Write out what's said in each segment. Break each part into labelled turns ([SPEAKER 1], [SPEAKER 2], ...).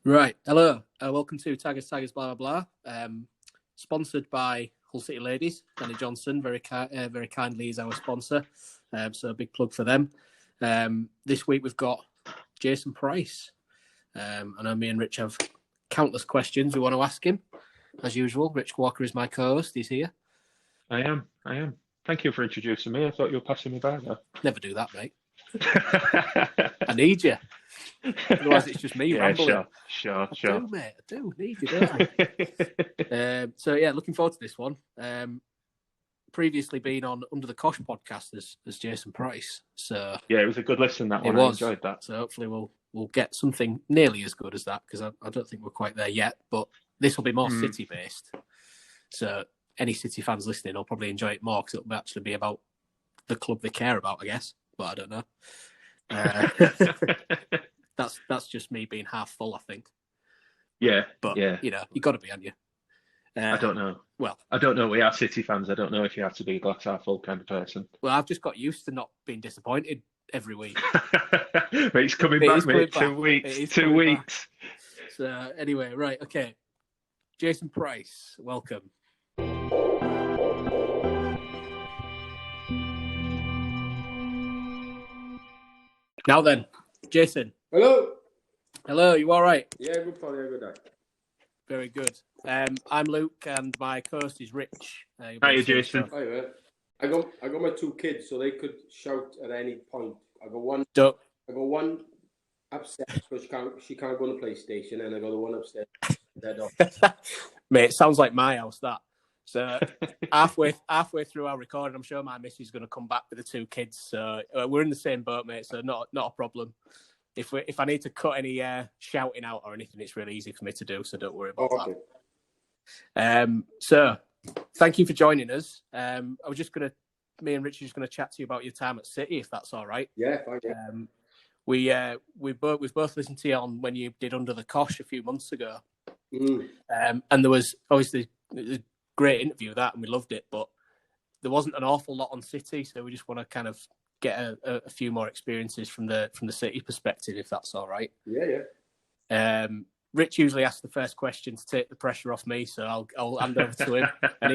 [SPEAKER 1] Right. Hello. Welcome to Tigers, blah, blah, blah. Sponsored by Hull City Ladies. Danny Johnson, very kindly is our sponsor. So a big plug for them. This week we've got Jason Price. I know me and Rich have countless questions we want to ask him. As usual, Rich Walker is my co-host. He's here.
[SPEAKER 2] I am. Thank you for introducing me. I thought you were passing me by there.
[SPEAKER 1] Never do that, mate. I need you. Otherwise, it's just me rambling.
[SPEAKER 2] Sure.
[SPEAKER 1] I do, mate. I do need you, don't I? So, yeah, looking forward to this one. Previously been on Under the Cosh podcast as Jason Price. So
[SPEAKER 2] yeah, it was a good listen, that one. I enjoyed that.
[SPEAKER 1] So hopefully we'll get something nearly as good as that, because I don't think we're quite there yet. But this will be more City-based. So any City fans listening will probably enjoy it more, because it'll actually be about the club they care about, I guess. But I don't know. That's just me being half full, I think.
[SPEAKER 2] Yeah,
[SPEAKER 1] but
[SPEAKER 2] yeah.
[SPEAKER 1] You know, you got to be, haven't you?
[SPEAKER 2] I don't know.
[SPEAKER 1] Well,
[SPEAKER 2] I don't know. We are City fans. I don't know if you have to be a glass half full kind of person.
[SPEAKER 1] Well, I've just got used to not being disappointed every week.
[SPEAKER 2] But it's coming back, mate. 2 weeks. 2 weeks.
[SPEAKER 1] Back. So anyway, right, okay. Jason Price, welcome. Now then, Jason.
[SPEAKER 3] Hello,
[SPEAKER 1] you all right?
[SPEAKER 3] Yeah, good pal, yeah, good day.
[SPEAKER 1] Very good. I'm Luke, and my co-host is Rich.
[SPEAKER 2] Hi, Jason.
[SPEAKER 3] Hi, mate. I got my two kids, so they could shout at any point. I got one upstairs because she can't go on the PlayStation, and I got the one upstairs.
[SPEAKER 1] Mate, it sounds like my house, that. So halfway through our recording, I'm sure my missus is going to come back with the two kids. So we're in the same boat, mate. So not a problem. If I need to cut any shouting out or anything, it's really easy for me to do. So don't worry about that. So thank you for joining us. Me and Richard are just gonna chat to you about your time at City, if that's all right.
[SPEAKER 3] Yeah, fine. Yeah.
[SPEAKER 1] We've both listened to you on when you did Under the Cosh a few months ago. And there was obviously a great interview that, and we loved it, but there wasn't an awful lot on City, so we just want to kind of get a few more experiences from the City perspective, if that's all right.
[SPEAKER 3] Yeah.
[SPEAKER 1] Rich usually asks the first question to take the pressure off me, so I'll hand over to him, and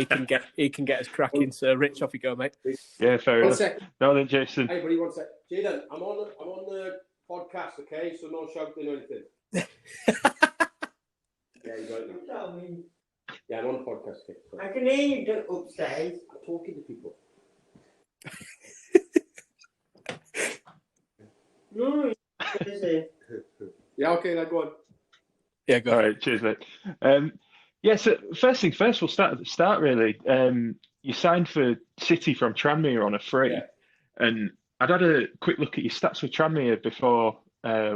[SPEAKER 1] he can get us cracking. So, Rich, off you go, mate.
[SPEAKER 2] Yeah, fair enough.
[SPEAKER 3] Second.
[SPEAKER 2] No, then, Jason.
[SPEAKER 3] Hey, buddy, 1 sec. Jaden, I'm on the podcast, okay? So no shouting or anything. Yeah, you got it. Tell me. Yeah, I'm on the podcast. Okay, so.
[SPEAKER 4] I can hear you upstairs.
[SPEAKER 3] I'm talking to people.
[SPEAKER 4] No,
[SPEAKER 3] yeah, okay, then go on.
[SPEAKER 1] Yeah, go.
[SPEAKER 2] All right, cheers, mate. So first thing first, we'll start at the start, really. You signed for City from Tranmere on a free, and I'd had a quick look at your stats with Tranmere before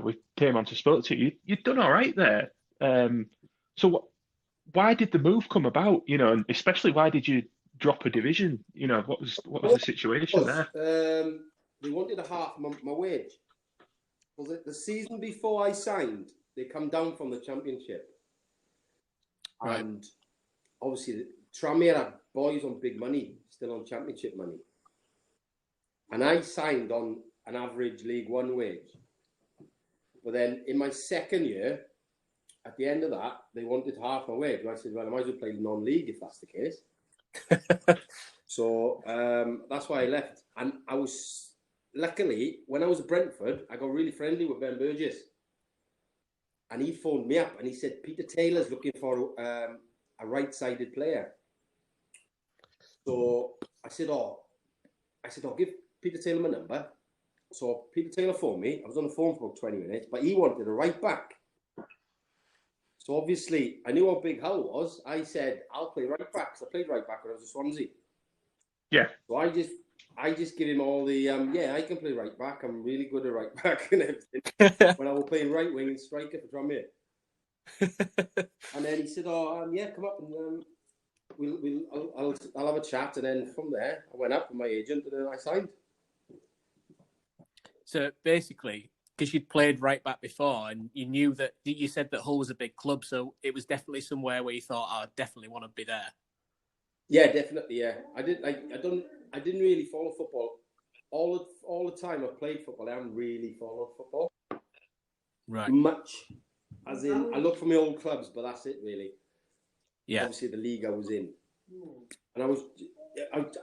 [SPEAKER 2] we came on to spoke to you. You'd done all right there. Why did the move come about? You know, and especially why did you drop a division? You know, what was the situation there?
[SPEAKER 3] They wanted a half my wage. Was it the season before I signed? They come down from the Championship,
[SPEAKER 1] right.
[SPEAKER 3] And obviously Tranmere had boys on big money, still on Championship money, and I signed on an average League One wage. But then in my second year, at the end of that, they wanted half my wage. And I said, well, I might as well play non-league if that's the case. So that's why I left. And I was, luckily, when I was at Brentford, I got really friendly with Ben Burgess. And he phoned me up and he said, Peter Taylor's looking for a right-sided player. So I said, I'll give Peter Taylor my number. So Peter Taylor phoned me. I was on the phone for about 20 minutes, but he wanted a right back. So obviously, I knew how big Hull was. I said, I'll play right back. So I played right back when I was at Swansea.
[SPEAKER 2] Yeah.
[SPEAKER 3] So I just give him all the, I can play right back. I'm really good at right back and everything. When I was playing right wing and striker for Tranmere. And then he said, come up and I'll have a chat. And then from there, I went up with my agent and then I signed.
[SPEAKER 1] So basically, because you'd played right back before and you knew that, you said that Hull was a big club, so it was definitely somewhere where you thought, I definitely want to be there.
[SPEAKER 3] Yeah, definitely, yeah. I didn't really follow football. All the time I played football, I haven't really followed football.
[SPEAKER 1] Right.
[SPEAKER 3] Much. as in, I look for my old clubs, but that's it really.
[SPEAKER 1] Yeah.
[SPEAKER 3] Obviously, the league I was in, and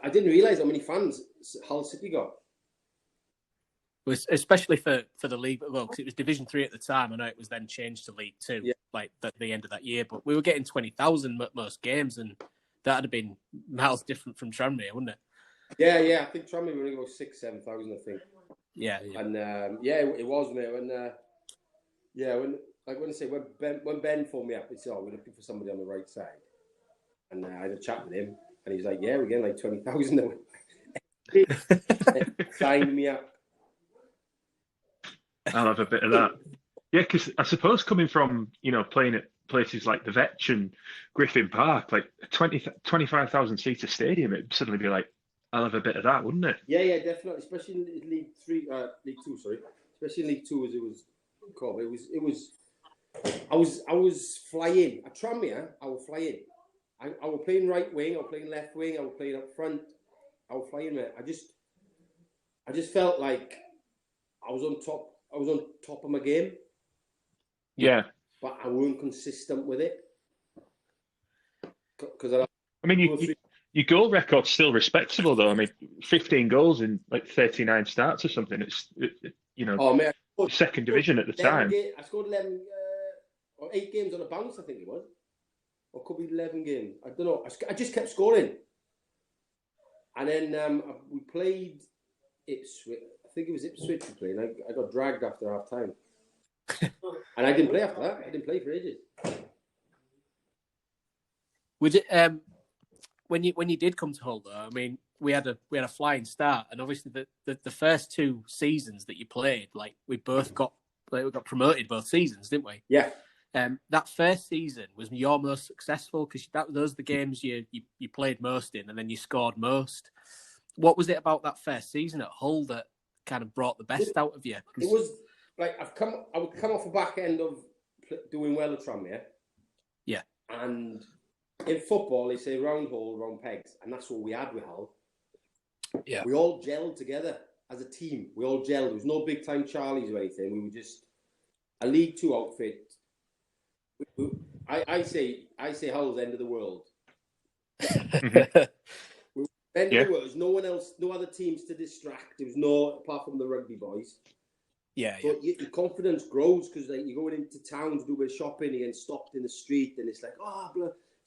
[SPEAKER 3] I didn't realise how many fans Hull City got.
[SPEAKER 1] Was especially for the league, well, because it was Division 3 at the time. I know it was then changed to League 2, like at the end of that year. But we were getting 20,000 at most games, and that'd have been miles different from Tranmere, wouldn't it?
[SPEAKER 3] Yeah. I think Tranmere were only about 6,000-7,000, I think.
[SPEAKER 1] Yeah.
[SPEAKER 3] And it was, mate. When Ben phoned me up, he said, "Oh, we're looking for somebody on the right side," and I had a chat with him, and he's like, "Yeah, we're getting like 20,000." Signed me up.
[SPEAKER 2] I'll have a bit of that. Yeah, because I suppose coming from, playing at places like the Vetch and Griffin Park, like a 25,000 seater stadium, it'd suddenly be like, I'll have a bit of that, wouldn't it?
[SPEAKER 3] Yeah, definitely. Especially in League 2, sorry. Especially in League 2 as it was called. I was flying. At Tranmere, I was flying. I was playing right wing, I was playing left wing, I was playing up front. I was flying, mate. I just felt like I was on top of my game.
[SPEAKER 2] Yeah.
[SPEAKER 3] But I weren't consistent with it. Because
[SPEAKER 2] your goal record's still respectable, though. I mean, 15 goals in like 39 starts or something. It's
[SPEAKER 3] mate,
[SPEAKER 2] second division at the time.
[SPEAKER 3] I scored 11 or 8 games on a bounce, I think it was. Or could be 11 games. I don't know. I just kept scoring. And then we played Ipswich. I think it was Ipswich we played. I got dragged after half time. And I didn't play after that. I didn't play for ages.
[SPEAKER 1] Was it when you did come to Hull though? I mean, we had a flying start, and obviously the first 2 seasons that you played, like we got promoted both seasons, didn't we?
[SPEAKER 3] Yeah.
[SPEAKER 1] That first season was your most successful because those are the games you played most in, and then you scored most. What was it about that first season at Hull that kind of brought the best out of you?
[SPEAKER 3] It was like I would come off the back end of doing well at Tranmere.
[SPEAKER 1] Yeah.
[SPEAKER 3] And in football, they say round hole, round pegs, and that's what we had with Hull.
[SPEAKER 1] Yeah.
[SPEAKER 3] We all gelled together as a team. We all gelled. There was no big time Charlies or anything. We were just a League 2 outfit. I say Hull's end of the world. End of the world. There's no one else, no other teams to distract. There was no, apart from the rugby boys.
[SPEAKER 1] Yeah.
[SPEAKER 3] But your confidence grows because like you're going into town to do a bit of shopping, you get stopped in the street, and it's like,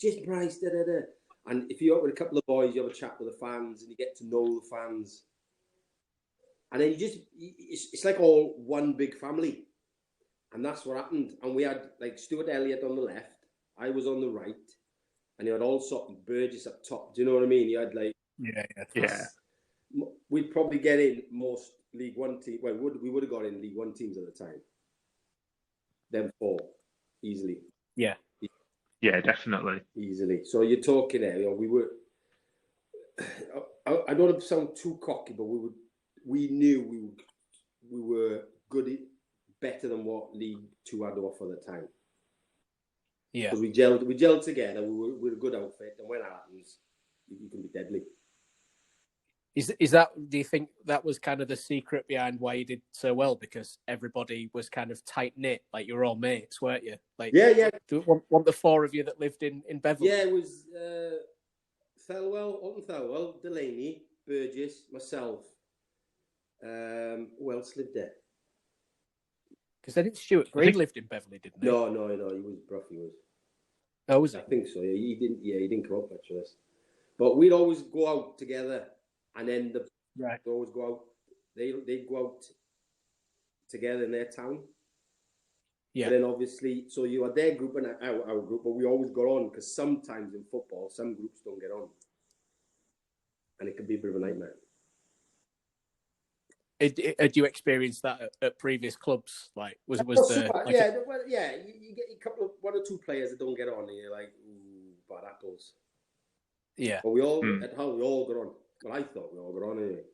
[SPEAKER 3] just price, da da da. And if you're out with a couple of boys, you have a chat with the fans, and you get to know the fans. And then it's like all one big family. And that's what happened. And we had like Stuart Elliott on the left, I was on the right, and you had all sorts of Burgess up top. Do you know what I mean? You had like
[SPEAKER 2] yeah.
[SPEAKER 3] We'd probably get in most League 1 teams. Well, we would have got in League 1 teams at the time. Them 4 easily.
[SPEAKER 1] Yeah.
[SPEAKER 2] Yeah, definitely.
[SPEAKER 3] Easily. So you're talking there. We were. I don't want to sound too cocky, but we knew we were good. Better than what League 2 had to offer at the time.
[SPEAKER 1] Yeah.
[SPEAKER 3] Because we gelled together. We were a good outfit, and when that happens, you can be deadly.
[SPEAKER 1] Is that? Do you think that was kind of the secret behind why you did so well? Because everybody was kind of tight knit, like you were all mates, weren't you? Like One the 4 of you that lived in Beverley.
[SPEAKER 3] Yeah, it was Alton Thelwell, Delaney, Burgess, myself. Who else lived there?
[SPEAKER 1] Because I think Stuart Green lived in Beverley, didn't he?
[SPEAKER 3] No, he was Bruff. He was.
[SPEAKER 1] Oh, was he?
[SPEAKER 3] I think so. Yeah, he didn't. Yeah, he didn't come up much for us. But we'd always go out together, and then they'd always go out. They'd go out together in their town. Yeah. And then obviously, so you had their group and our group, but we always got on because sometimes in football, some groups don't get on, and it can be a bit of a nightmare.
[SPEAKER 1] Had you experienced that at previous clubs? Like, you
[SPEAKER 3] get a couple of 1 or 2 players that don't get on, and you're like, ooh, bad apples.
[SPEAKER 1] Yeah,
[SPEAKER 3] but we all at Hull, we all got on. Well, I thought we all got on anyway.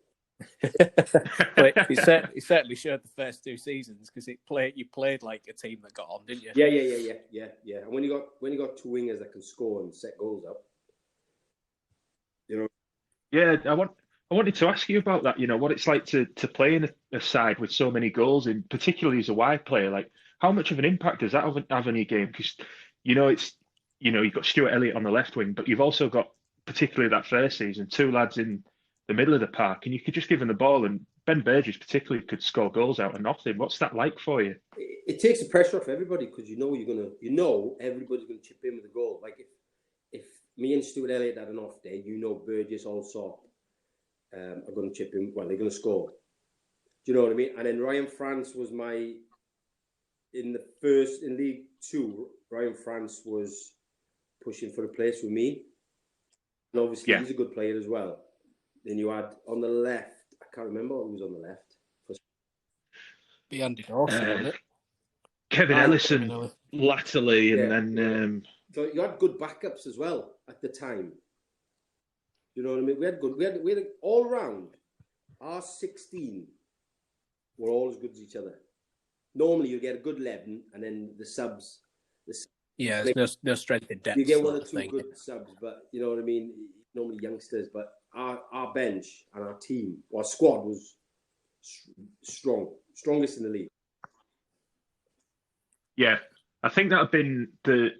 [SPEAKER 1] But he certainly showed the first 2 seasons because you played like a team that got on, didn't you?
[SPEAKER 3] Yeah. And when you got 2 wingers that can score and set goals up, you know.
[SPEAKER 2] Yeah, I wanted to ask you about that. You know what it's like to play in a side with so many goals, and particularly as a wide player. Like, How much of an impact does that have on your game? Because you've got Stuart Elliott on the left wing, but you've also got, particularly that first season, two lads in the middle of the park, and you could just give them the ball, and Ben Burgess particularly could score goals out of nothing. What's that like for you?
[SPEAKER 3] It takes the pressure off everybody because everybody's gonna chip in with a goal. Like if me and Stuart Elliott had an off day, Burgess also are going to chip in. Well, they're going to score. Do you know what I mean? And then Ryan France was in League Two. Ryan France was pushing for a place with me, and obviously he's a good player as well. Then you had on the left. I can't remember who was on the left.
[SPEAKER 1] Be Andy Dawson, wasn't it?
[SPEAKER 2] Kevin Ellison latterly, and then
[SPEAKER 3] so you had good backups as well at the time. You know what I mean? We had all round. Our 16 were all as good as each other. Normally, you get a good 11, and then the subs.
[SPEAKER 1] Yeah, there's no strength in depth.
[SPEAKER 3] You get one or two good subs, but you know what I mean. Normally youngsters, but our bench and our team, our squad was strongest in the league.
[SPEAKER 2] Yeah, I think that had been the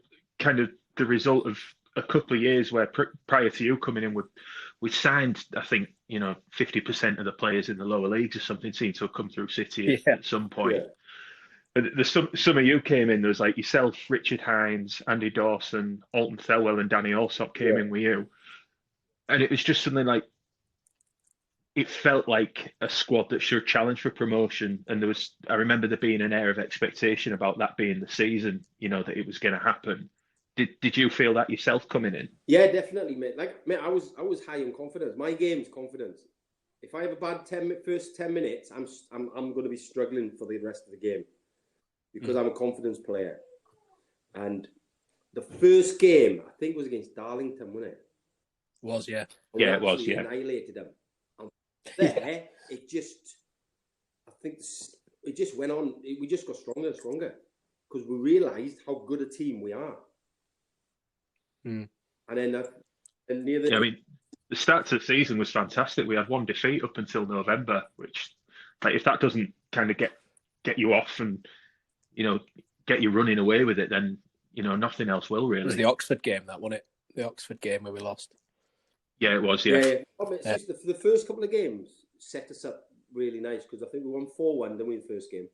[SPEAKER 2] result of a couple of years where prior to you coming in, we signed, I think, 50% of the players in the lower leagues or something seemed to have come through City at some point. Yeah. The summer you came in, there was like yourself, Richard Hines, Andy Dawson, Alton Thelwell, and Danny Allsop came in with you, and it was just something like, it felt like a squad that should challenge for promotion. And I remember there being an air of expectation about that being the season, that it was going to happen. Did you feel that yourself coming in?
[SPEAKER 3] Yeah, definitely, mate. I was high in confidence. My game's confidence. If I have a bad first 10 minutes, I'm going to be struggling for the rest of the game because I'm a confidence player. And the first game, I think, was against Darlington, wasn't it?
[SPEAKER 1] Was, yeah.
[SPEAKER 2] Yeah, it was, yeah.
[SPEAKER 3] Annihilated them. It just went on. We just got stronger and stronger because we realised how good a team we are. And then
[SPEAKER 2] the start to the season was fantastic. We had one defeat up until November, which, if that doesn't kind of get you off and get you running away with it, then nothing else will really.
[SPEAKER 1] It was the Oxford game, that wasn't it? The Oxford game where we lost.
[SPEAKER 2] Yeah, it was. Yeah.
[SPEAKER 3] The first couple of games set us up really nice because I think we won 4-1. Then we won the first game.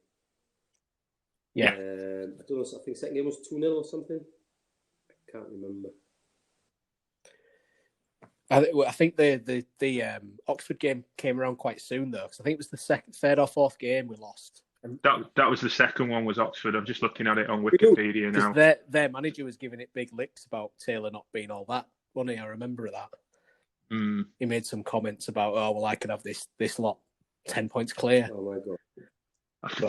[SPEAKER 1] Yeah.
[SPEAKER 3] I don't know. I think second game was 2-0 or something. I can't remember.
[SPEAKER 1] I think the Oxford game came around quite soon though, because I think it was the third or fourth game we lost.
[SPEAKER 2] That was the second one. Was Oxford? I'm just looking at it on Wikipedia now.
[SPEAKER 1] Their manager was giving it big licks about Taylor not being all that. Wasn't he? I remember that. He made some comments about, I could have this lot 10 points clear.
[SPEAKER 3] Oh my god!
[SPEAKER 2] After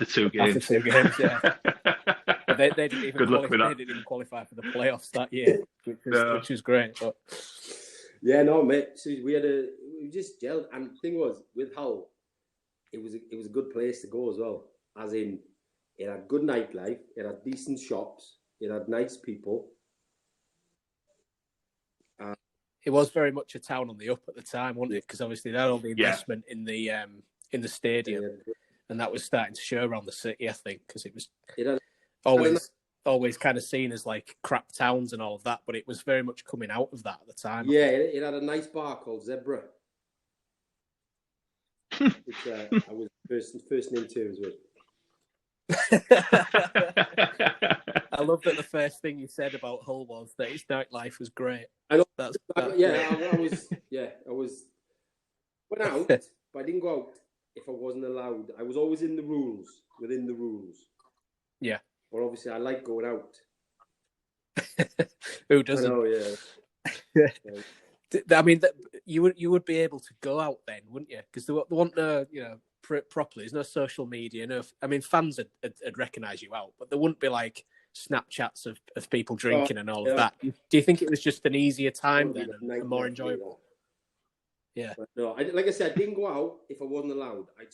[SPEAKER 2] two games.
[SPEAKER 1] After 2 games, yeah. But they didn't even qualify for the playoffs that year, which was great. But
[SPEAKER 3] yeah, no, mate. So we just gelled, and the thing was with Hull, it was a good place to go as well. As in, it had good nightlife, it had decent shops, it had nice people.
[SPEAKER 1] It was very much a town on the up at the time, wasn't it? Because obviously they had all the investment in the stadium, and that was starting to show around the city, I think, because it was always kind of seen as like crap towns and all of that, but it was very much coming out of that at the time.
[SPEAKER 3] Yeah, it had a nice bar called Zebra, which I was first into as well.
[SPEAKER 1] I love that the first thing you said about Hull was that its nightlife was great.
[SPEAKER 3] I know.
[SPEAKER 1] That's
[SPEAKER 3] I went out, but I didn't go out if I wasn't allowed. I was always within the rules.
[SPEAKER 1] Yeah.
[SPEAKER 3] But obviously, I like going out.
[SPEAKER 1] Who doesn't?
[SPEAKER 3] I know, yeah.
[SPEAKER 1] I mean, you would be able to go out then, wouldn't you? Because there weren't no, properly. There's no social media. Fans would recognise you out, but there wouldn't be like Snapchats of people drinking and all of that. Do you think it was just an easier time then and more enjoyable? Yeah.
[SPEAKER 3] But no, like I said, I didn't go out if I wasn't allowed. I'd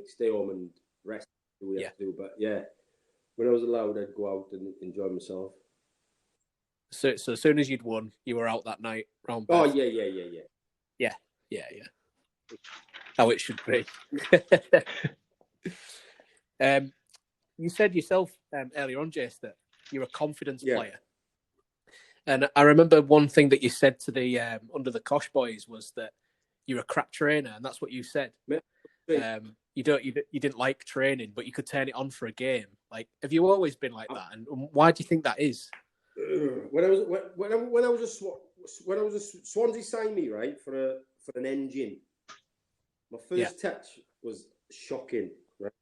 [SPEAKER 3] stay home and rest. Do what we have to do. But yeah, when I was allowed, I'd go out and enjoy myself.
[SPEAKER 1] So as soon as you'd won, you were out that night round Bath.
[SPEAKER 3] Oh yeah.
[SPEAKER 1] Yeah. How it should be. you said yourself earlier on, Jace, that you're a confidence
[SPEAKER 3] Yeah.
[SPEAKER 1] player. And I remember one thing that you said to the Under the Kosh boys was that you're a crap trainer, and that's what you said. You didn't like training, but you could turn it on for a game. Like, have you always been like that? And why do you think that is?
[SPEAKER 3] When I was a Swansea signed me, right, for an engine. My first touch was shocking. Right?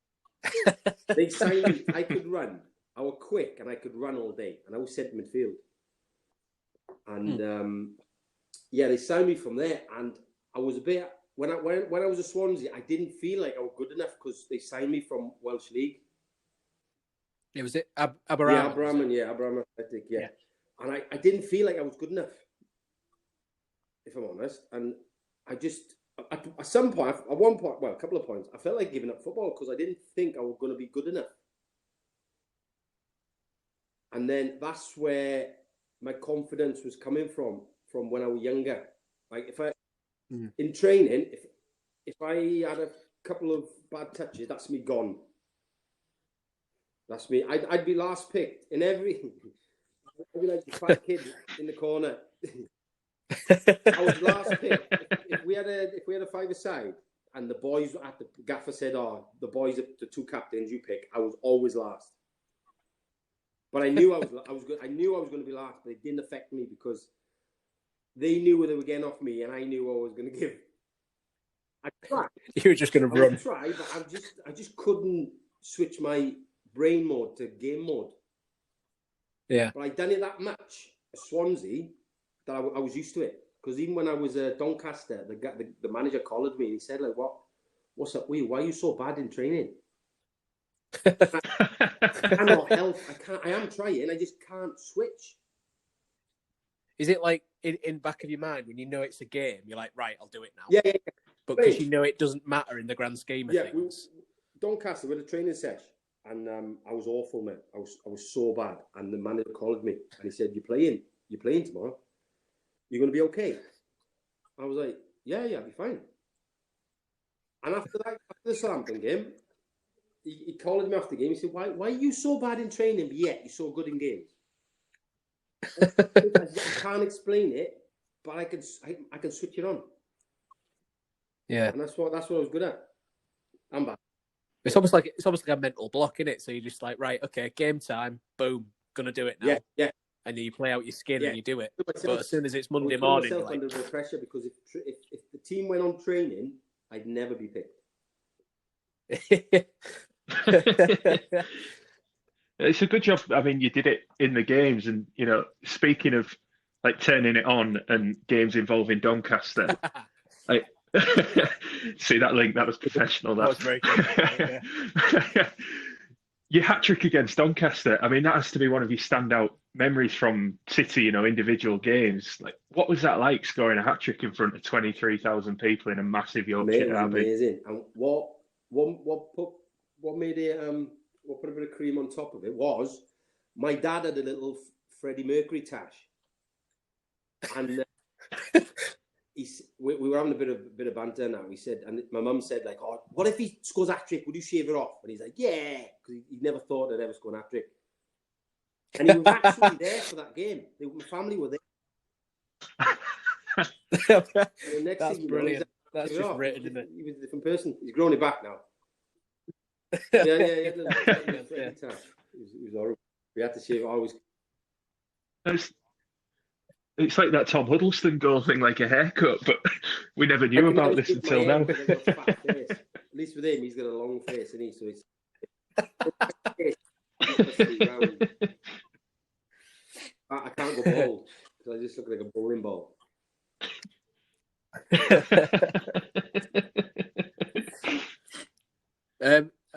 [SPEAKER 3] They signed me. I could run. I was quick, and I could run all day, and I was centre midfield. And they signed me from there, and I was a bit when I was a Swansea, I didn't feel like I was good enough because they signed me from Welsh League.
[SPEAKER 1] Yeah, was it Aberama?
[SPEAKER 3] Aberama Athletic, yeah. And I didn't feel like I was good enough, if I'm honest. And I just at some point, at one point, well, a couple of points, I felt like giving up football because I didn't think I was going to be good enough. And then that's where my confidence was coming from when I was younger. Like if I in training, if I had a couple of bad touches, that's me gone. That's me. I'd be last picked in every. I'd be like the fat kid in the corner. I was last picked. If we had a five-a-side and the boys at the gaffer said, "Oh, the boys, the two captains you pick," I was always last. But I knew I was good. I knew I was going to be last, but it didn't affect me because they knew what they were getting off me, and I knew what I was going to give. I tried.
[SPEAKER 1] You were just going to run.
[SPEAKER 3] I tried, but I just couldn't switch my brain mode to game mode.
[SPEAKER 1] Yeah.
[SPEAKER 3] But I'd done it that much at Swansea that I was used to it. Because even when I was at Doncaster, the manager called me and he said, like, what's up with you? Why are you so bad in training? I'm not health. I am trying. I just can't switch.
[SPEAKER 1] Is it like in back of your mind when you know it's a game, you're like, right, I'll do it now.
[SPEAKER 3] Yeah.
[SPEAKER 1] But because you know it doesn't matter in the grand scheme of things.
[SPEAKER 3] Doncaster with a training session, and I was awful, mate. I was so bad, and the manager called me and he said, "You're playing tomorrow. You're going to be okay." I was like, "Yeah, I'll be fine." And after the Southampton game, he called me after the game. He said, "Why are you so bad in training, but yet you're so good in games?" I can't explain it, but I can switch it on.
[SPEAKER 1] Yeah,
[SPEAKER 3] and that's what I was good at. I'm back.
[SPEAKER 1] It's almost like a mental block, isn't it? So you're just like, right, okay, game time, boom, gonna do it now.
[SPEAKER 3] Yeah.
[SPEAKER 1] And then you play out your skin and you do it. But as soon as it's Monday morning, you're like,
[SPEAKER 3] under a bit of pressure because if the team went on training, I'd never be picked.
[SPEAKER 2] It's a good job. I mean, you did it in the games, and speaking of like turning it on and games involving Doncaster, like see that link? That was professional. That
[SPEAKER 1] was very good. Yeah.
[SPEAKER 2] Your hat trick against Doncaster. I mean, that has to be one of your standout memories from City. Individual games. Like, what was that like scoring a hat trick in front of 23,000 people in a massive Yorkshire derby?
[SPEAKER 3] Amazing. And what made it? What put a bit of cream on top of it was my dad had a little Freddie Mercury tash, and we were having a bit of banter now. He said, and my mum said, like, "Oh, what if he scores a hat trick? Would you shave it off?" And he's like, "Yeah," because he never thought I'd ever score a hat trick. And he was actually there for that game. My family were there.
[SPEAKER 1] That's brilliant. That's just written, isn't it?
[SPEAKER 3] He was a different person. He's grown it back now. Yeah. He was horrible. We had to shave it always.
[SPEAKER 2] It's like that Tom Huddleston goal thing, like a haircut, but we never knew about this until now.
[SPEAKER 3] At least with him, he's got a long face, and so he's. I can't go bald because I just look like a bowling ball.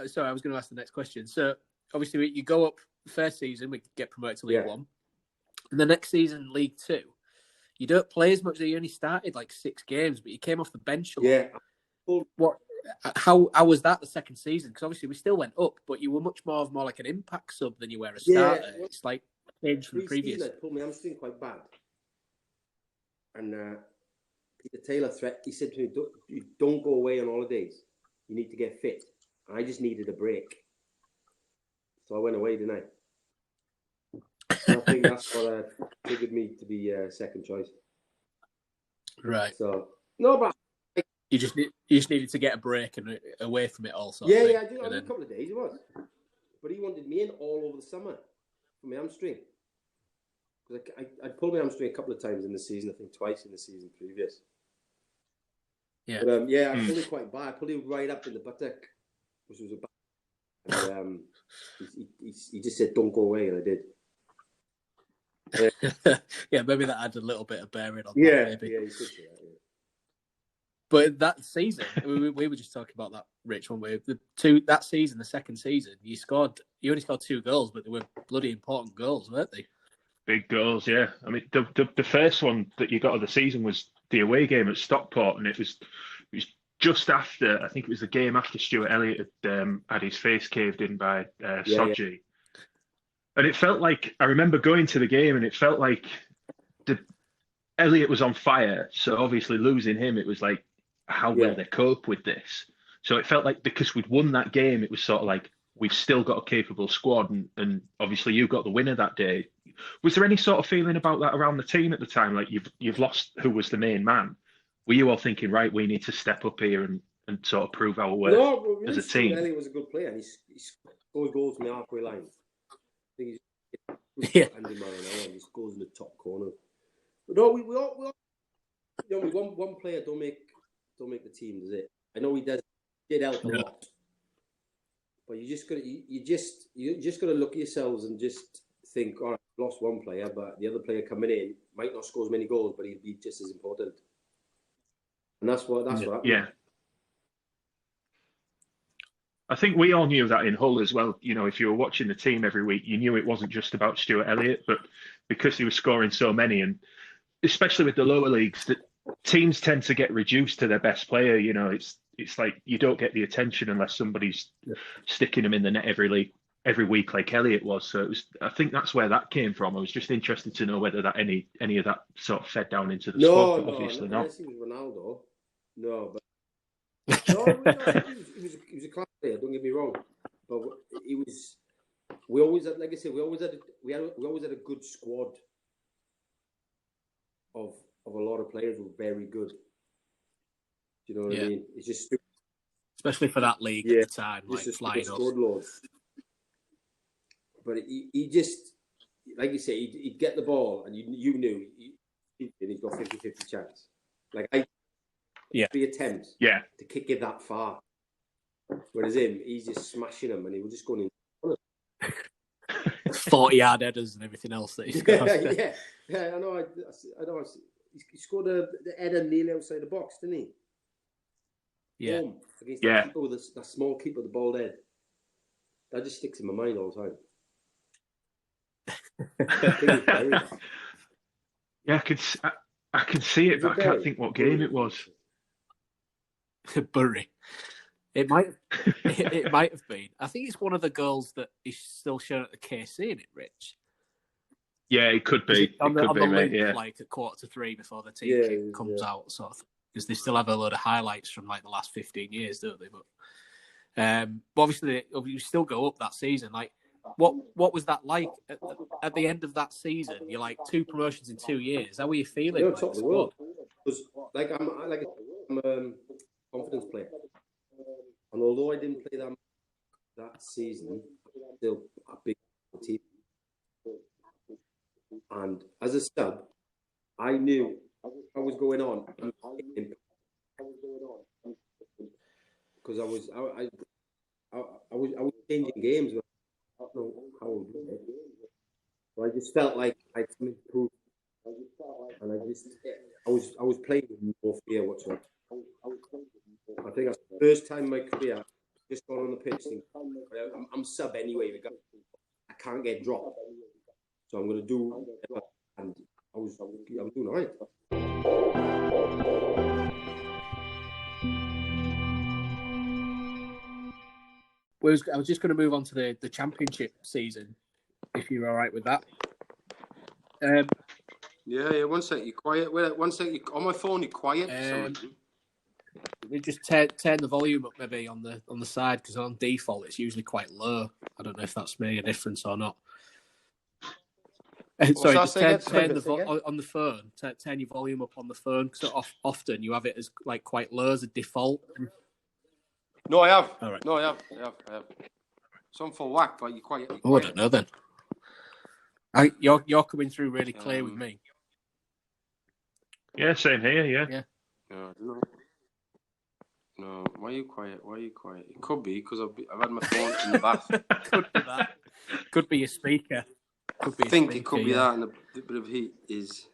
[SPEAKER 1] Sorry, I was going to ask the next question. So, obviously, you go up first season, we get promoted to League One. And the next season, League Two, you don't play as much. You only started like 6 games, but you came off the bench a lot.
[SPEAKER 3] Yeah.
[SPEAKER 1] What? How was that the second season? Because obviously we still went up, but you were much more like an impact sub than you were a starter. Yeah. It's like changed from the previous.
[SPEAKER 3] I pulled my hamstring quite bad, and Peter Taylor he said to me, "Don't go away on holidays. You need to get fit." And I just needed a break. So I went away, didn't I? And I think that's what triggered me to be second choice.
[SPEAKER 1] Right.
[SPEAKER 3] So no, but
[SPEAKER 1] you just needed to get a break and away from it all.
[SPEAKER 3] Yeah, I did. A couple of days it was, but he wanted me in all over the summer for my hamstring. Because I pulled my hamstring a couple of times in the season. I think twice in the season previous.
[SPEAKER 1] Yeah.
[SPEAKER 3] But I pulled it quite bad. I pulled it right up in the buttock, which was a bad. And he just said, "Don't go away," and I did.
[SPEAKER 1] Yeah, maybe that had a little bit of bearing on that. Maybe.
[SPEAKER 3] Yeah, he could say that. Yeah.
[SPEAKER 1] But that season, we were just talking about that, Rich, one way. That season, the second season, you only scored 2 goals, but they were bloody important goals, weren't they?
[SPEAKER 2] Big goals, yeah. I mean, the first one that you got of the season was the away game at Stockport, and it was just after, I think it was the game after Stuart Elliott had his face caved in by Sodji. Yeah. And it felt like, I remember going to the game, and it felt like Elliott was on fire. So obviously losing him, it was like, how will they cope with this? So it felt like because we'd won that game, it was sort of like, we've still got a capable squad. And obviously you got the winner that day. Was there any sort of feeling about that around the team at the time? Like you've lost who was the main man. Were you all thinking, right, we need to step up here and sort of prove our worth as a team?
[SPEAKER 3] Elliott was a good player, and he scored goals from the halfway line. I think
[SPEAKER 1] he's
[SPEAKER 3] Andy Marinello, and he scores in the top corner. But no, we all one player don't make the team, does it? I know he did help a lot, but you just gotta look at yourselves and just think, all right, lost one player, but the other player coming in might not score as many goals, but he'd be just as important. And that's what happened.
[SPEAKER 2] Yeah. I think we all knew that in Hull as well. You know, if you were watching the team every week, you knew it wasn't just about Stuart Elliott, but because he was scoring so many, and especially with the lower leagues, that teams tend to get reduced to their best player. You know, it's like you don't get the attention unless somebody's sticking them in the net every week like Elliott was. So I think that's where that came from. I was just interested to know whether that any of that sort of fed down into the squad, but obviously not.
[SPEAKER 3] Unless he was Ronaldo. No, but he was a class player. Don't get me wrong, but he was. We always had, like I said, we always had a good squad of a lot of players who were very good. Do you know what I mean? It's just
[SPEAKER 1] especially for that league at the time, like flying up.
[SPEAKER 3] But he just, like you say, he'd get the ball, and you knew he's got 50-50 chance. Like 3 attempts to kick it that far. Whereas he's just smashing them, and he was just going in.
[SPEAKER 1] 40-yard headers and everything else that he scored.
[SPEAKER 3] I know. He scored the header nearly outside the box, didn't he?
[SPEAKER 1] Yeah.
[SPEAKER 3] Against the keeper with that small keeper with the bald head. That just sticks in my mind all the time.
[SPEAKER 2] Yeah, I can see it, but I can't think what game it was.
[SPEAKER 1] Bury. It might have been. I think it's one of the goals that is still shown at the KC, isn't it, Rich?
[SPEAKER 2] Yeah, it could be.
[SPEAKER 1] On the link,
[SPEAKER 2] mate,
[SPEAKER 1] like at 2:45 before the team comes out, sort of. Because they still have a load of highlights from like the last 15 years, don't they? But obviously, you still go up that season. Like, what was that like at the end of that season? You're like 2 promotions in 2 years. How were you feeling?
[SPEAKER 3] Top of the world. Because I'm a confidence player, and although I didn't play that season, I'm still a big team. And as a sub, I knew what was going on because I was changing games. I don't know how I would do it. So I just felt like I had something to prove, and I was playing with more fear whatsoever. I think that's the first time in my career just gone on the pitch thinking, I'm sub anyway. I can't get dropped, so I'm going to do. And I was doing all right.
[SPEAKER 1] I was just going to move on to the championship season, if you're all right with that.
[SPEAKER 3] Yeah. 1 sec, you're quiet. Wait, 1 sec, on my phone, you're quiet.
[SPEAKER 1] You just turn the volume up maybe on the side, because on default it's usually quite low. I don't know if that's made a difference or not. Sorry, just turn on the phone. Turn your volume up on the phone, because often you have it as like quite low as a default.
[SPEAKER 3] No, I have.
[SPEAKER 1] All right.
[SPEAKER 3] No, I have. Some full whack, but you're quite.
[SPEAKER 1] Oh, I don't know then. You're coming through really clear with me.
[SPEAKER 2] Yeah, same here. Yeah.
[SPEAKER 3] No. Why are you quiet? It could be because I've had my phone in the bath.
[SPEAKER 1] Could be that. Could be your speaker.
[SPEAKER 3] I think it could be that, and the bit of heat is.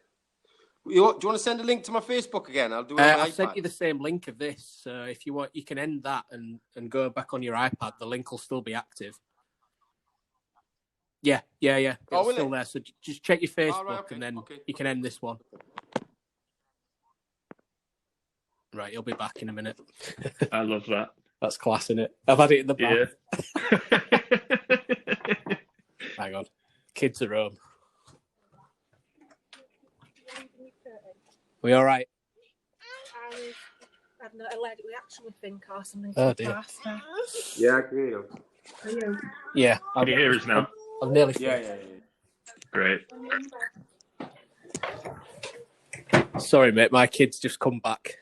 [SPEAKER 3] Do you want to send a link to my Facebook again? I'll do it on my iPad.
[SPEAKER 1] I've sent you the same link of this, so if you want, you can end that and go back on your iPad. The link will still be active. Yeah. It's still there. So just check your Facebook, and then you can end this one. Right, you'll be back in a minute.
[SPEAKER 2] I love that.
[SPEAKER 1] That's class, isn't it? I've had it in the bath.
[SPEAKER 2] Yeah.
[SPEAKER 1] Hang on. Kids are home. We all right?
[SPEAKER 5] I've not allergic reaction with think or something.
[SPEAKER 1] Oh dear.
[SPEAKER 3] Yeah, I can hear you.
[SPEAKER 5] Are you?
[SPEAKER 1] Yeah.
[SPEAKER 2] Can you hear us now?
[SPEAKER 1] I'm nearly free.
[SPEAKER 3] Yeah.
[SPEAKER 2] Great.
[SPEAKER 1] Sorry, mate. My kid's just come back.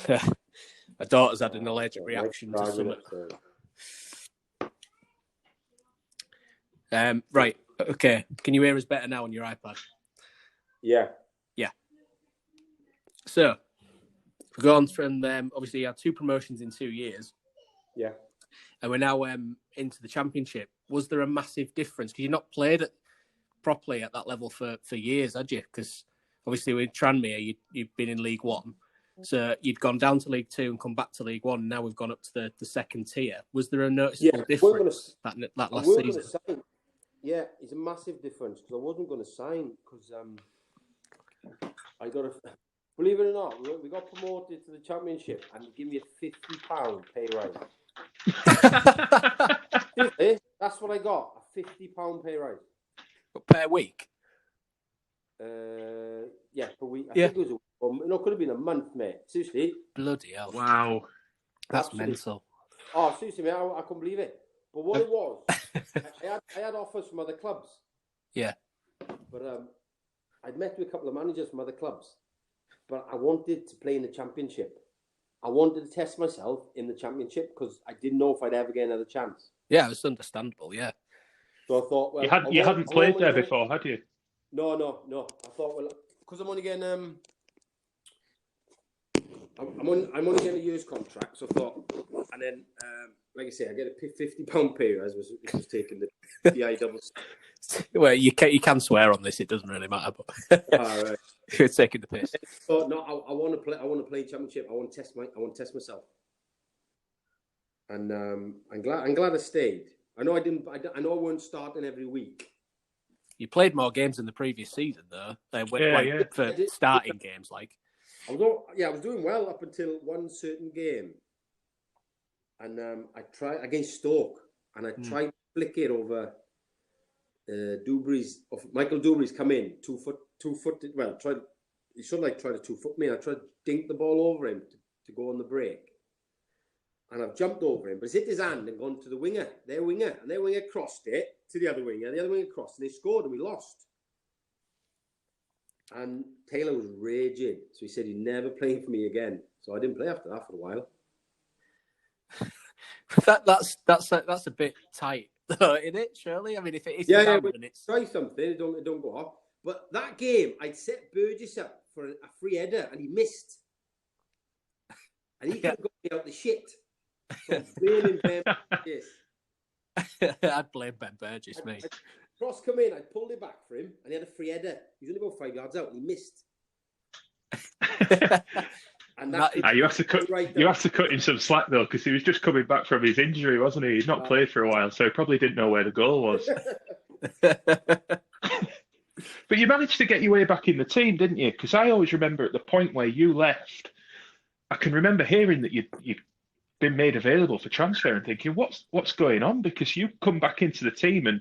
[SPEAKER 1] My daughter's had an allergic reaction to something. Right. Okay. Can you hear us better now on your iPad?
[SPEAKER 3] Yeah.
[SPEAKER 1] So, we've gone from obviously you had 2 promotions in 2 years.
[SPEAKER 3] Yeah.
[SPEAKER 1] And we're now into the championship. Was there a massive difference? Because you've not played it properly at that level for years, had you? Because obviously with Tranmere, you've been in League One. So you'd gone down to League Two and come back to League One. And now we've gone up to the second tier. Was there a noticeable difference that last season?
[SPEAKER 3] Yeah, it's a massive difference, because I wasn't going to sign, because I got a... Believe it or not, we got promoted to the championship and they give me a £50 pay rise. That's what I got, a £50 pay rise.
[SPEAKER 1] But per week?
[SPEAKER 3] Yeah, per week. I think it was it could have been a month, mate. Seriously.
[SPEAKER 1] Bloody hell.
[SPEAKER 2] Wow.
[SPEAKER 1] That's
[SPEAKER 3] absolutely
[SPEAKER 1] mental.
[SPEAKER 3] Oh, seriously, mate, I couldn't believe it. But what it was, I had offers from other clubs.
[SPEAKER 1] Yeah.
[SPEAKER 3] But I'd met with a couple of managers from other clubs. But I wanted to play in the championship. I wanted to test myself in the championship because I didn't know if I'd ever get another chance.
[SPEAKER 1] Yeah, it's understandable, yeah.
[SPEAKER 3] So I thought, well...
[SPEAKER 2] You hadn't played there before, had you?
[SPEAKER 3] No. I thought, well, because I'm only getting... I'm only getting a year's contract, so I thought... And then, like I say, I get a £50 pay rise, which was taking the IW.
[SPEAKER 1] Well, you can swear on this. It doesn't really matter, but
[SPEAKER 3] Right.
[SPEAKER 1] You're taking the piss.
[SPEAKER 3] Oh no, I want to play. I want to play championship. I want to test myself. And I'm glad I stayed. I know I didn't. I know I weren't starting every week.
[SPEAKER 1] You played more games in the previous season, though. For starting games, like.
[SPEAKER 3] I was doing well up until one certain game, and I tried against Stoke, and I tried to flick it over. Michael Dubry's come in 2 foot. Well, he should try to 2 foot me. I tried to dink the ball over him to go on the break, and I've jumped over him, but it's hit his hand and gone to the winger. Their winger crossed it to the other winger. The other winger crossed, and they scored, and we lost. And Taylor was raging, so he said he'd never playing for me again. So I didn't play after that for a while.
[SPEAKER 1] That's a bit tight, though, isn't it? Surely, I mean, if it is it's
[SPEAKER 3] try something, it don't go off. But that game, I'd set Burgess up for a free header, and he missed, and he could have got me out the shit. So I'm blaming Ben Burgess.
[SPEAKER 1] I'd blame Ben Burgess, mate.
[SPEAKER 3] Cross come in, I pulled it back for him, and he had a free header. He was only about 5 yards out, and he missed. And
[SPEAKER 2] you have to cut him some slack though, because he was just coming back from his injury, wasn't he? He'd not played for a while, so he probably didn't know where the goal was. But you managed to get your way back in the team, didn't you? Because I always remember at the point where you left, I can remember hearing that you'd been made available for transfer and thinking, what's going on? Because you come back into the team, and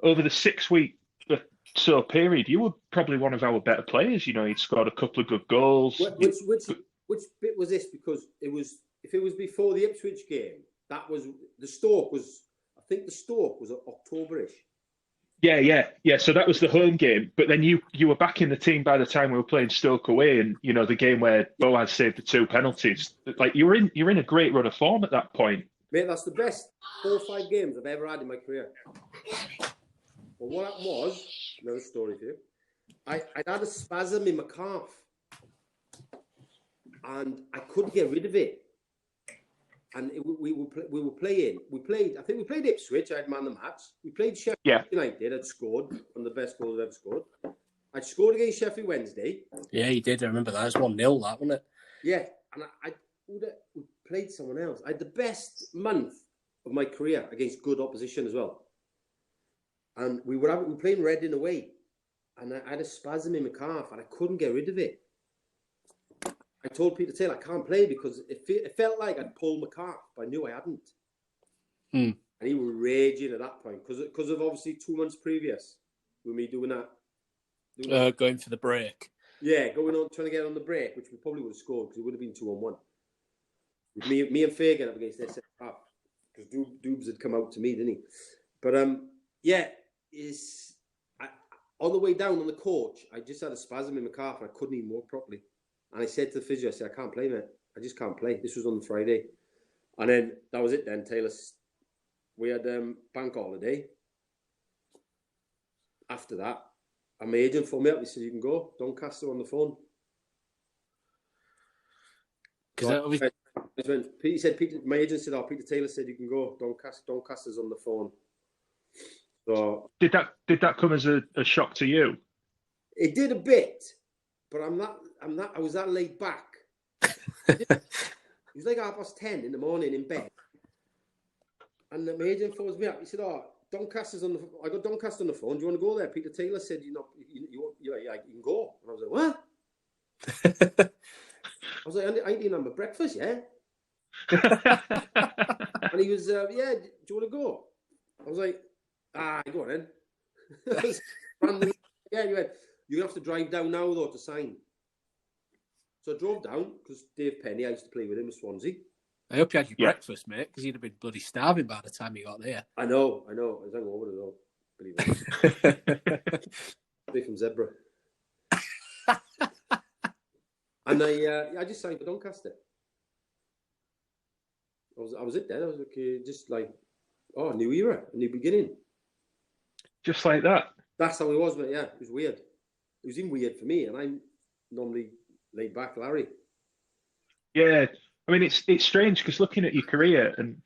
[SPEAKER 2] over the 6 week period, you were probably one of our better players. You know, you'd scored a couple of good goals.
[SPEAKER 3] which bit was this? Because if it was before the Ipswich game, that was the Stoke was. I think the Stoke was Octoberish.
[SPEAKER 2] Yeah. So that was the home game, but then you were back in the team by the time we were playing Stoke away, and the game where Boaz saved the 2 penalties. Like you're in a great run of form at that point.
[SPEAKER 3] Mate, that's the best 4 or 5 games I've ever had in my career. But what happened was, another story for you. I'd had a spasm in my calf, and I couldn't get rid of it. And we were playing. I think we played Ipswich. I'd man the match. We played Sheffield United. I'd scored one of the best goals I've ever scored. I'd scored against Sheffield Wednesday.
[SPEAKER 1] Yeah, you did. I remember that. It's 1-0, that, wasn't it?
[SPEAKER 3] Yeah, and we played someone else. I had the best month of my career against good opposition as well. And we were playing Reading away, and I had a spasm in my calf, and I couldn't get rid of it. I told Peter Taylor I can't play because it felt like I'd pulled my calf, but I knew I hadn't. And he was raging at that point because of obviously 2 months previous with me doing that.
[SPEAKER 1] Going for the break.
[SPEAKER 3] Yeah, trying to get on the break, which we probably would have scored because it would have been 2-on-1. Me and Fagan up against their centre half because Doobs had come out to me, didn't he? But on the way down on the coach, I just had a spasm in my calf and I couldn't even walk properly. And I said to the physio, I said, I can't play, mate. I just can't play. This was on Friday. And then that was it then, Taylor. We had bank holiday. After that, and my agent phoned me up. He said, you can go. Doncaster on the phone. My agent said, Peter Taylor said you can go. Doncaster's on the phone. So
[SPEAKER 2] did that come as a shock to you?
[SPEAKER 3] It did a bit, but I was that laid back. It was like 10:30 in the morning in bed, and the agent phones me up. He said, Doncaster's on the. I got Doncaster on the phone. Do you want to go there? Peter Taylor said you can go. And I was like, what? I was like, I ain't even had my breakfast yet. And he was, do you want to go? I was like, go on then. Yeah, you went, you have to drive down now though to sign. So I drove down because Dave Penny, I used to play with him in Swansea.
[SPEAKER 1] I hope you had your breakfast, mate, because you'd have been bloody starving by the time you got there.
[SPEAKER 3] I know. I was hungover as well. Believe it. Straight from Zebra. And I just signed for Doncaster. I was it then. I was like, just like, a new era, a new beginning.
[SPEAKER 2] Just like that.
[SPEAKER 3] That's how it was, mate. Yeah, it was weird. It was even weird for me, and I'm normally laid back, Larry.
[SPEAKER 2] Yeah, I mean it's strange because looking at your career and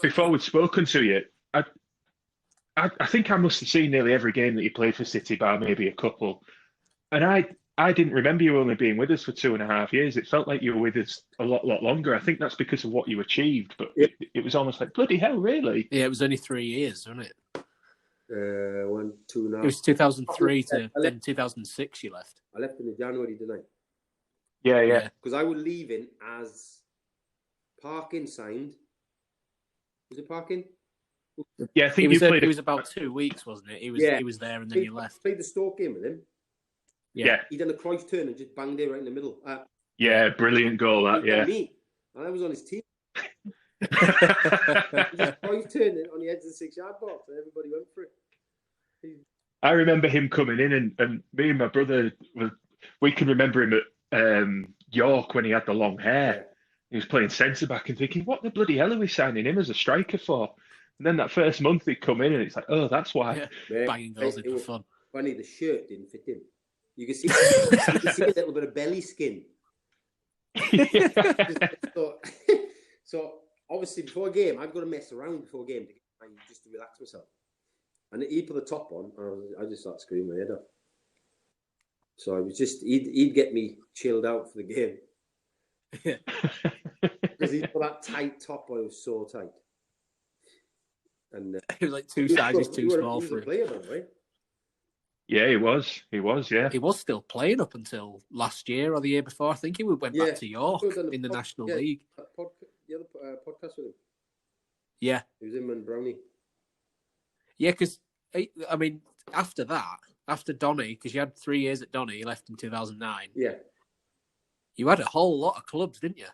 [SPEAKER 2] before we'd spoken to you, I think I must have seen nearly every game that you played for City, bar maybe a couple, and I didn't remember you only being with us for 2.5 years. It felt like you were with us a lot longer. I think that's because of what you achieved, but it was almost like, bloody hell, really?
[SPEAKER 1] Yeah, it was only 3 years, wasn't it?
[SPEAKER 3] 1, 2, now.
[SPEAKER 1] It was 2003 to then 2006 you left.
[SPEAKER 3] I left in January, didn't I?
[SPEAKER 2] Yeah.
[SPEAKER 3] Because I was leaving as Parkin signed. Was it Parkin?
[SPEAKER 2] Yeah, I think
[SPEAKER 1] it was about 2 weeks, wasn't it? He was there and then you left.
[SPEAKER 3] Played the Stoke game with him.
[SPEAKER 2] Yeah.
[SPEAKER 3] He done a Cruyff turn and just banged it right in the middle.
[SPEAKER 2] Brilliant goal that, yeah.
[SPEAKER 3] Me. And I was on his team. He just Cruyff turned it on the edge of the 6-yard box and everybody went for it.
[SPEAKER 2] I remember him coming in and me and my brother, we can remember him at York when he had the long hair. He was playing centre-back and thinking, what the bloody hell are we signing him as a striker for? And then that first month he'd come in and it's like, oh, that's why.
[SPEAKER 1] Yeah. Banging goals in for fun.
[SPEAKER 3] Funny, the shirt didn't fit him. You can see a little bit of belly skin. So obviously before a game, I've got to mess around before a game just to relax myself. And he'd put the top on, and I just started screaming my head off. So it was just he'd get me chilled out for the game. Because he'd put that tight top on. It was so tight. And
[SPEAKER 1] it was like 2 sizes too small for him.
[SPEAKER 3] Player, by the way.
[SPEAKER 2] Yeah, he was. Yeah.
[SPEAKER 1] He was still playing up until last year or the year before. I think he went back to York in the National League.
[SPEAKER 3] The other podcast with him.
[SPEAKER 1] Yeah.
[SPEAKER 3] It was him and Brownie.
[SPEAKER 1] Yeah, because, I mean, after Donny, because you had 3 years at Donny, you left in 2009.
[SPEAKER 3] Yeah.
[SPEAKER 1] You had a whole lot of clubs, didn't you?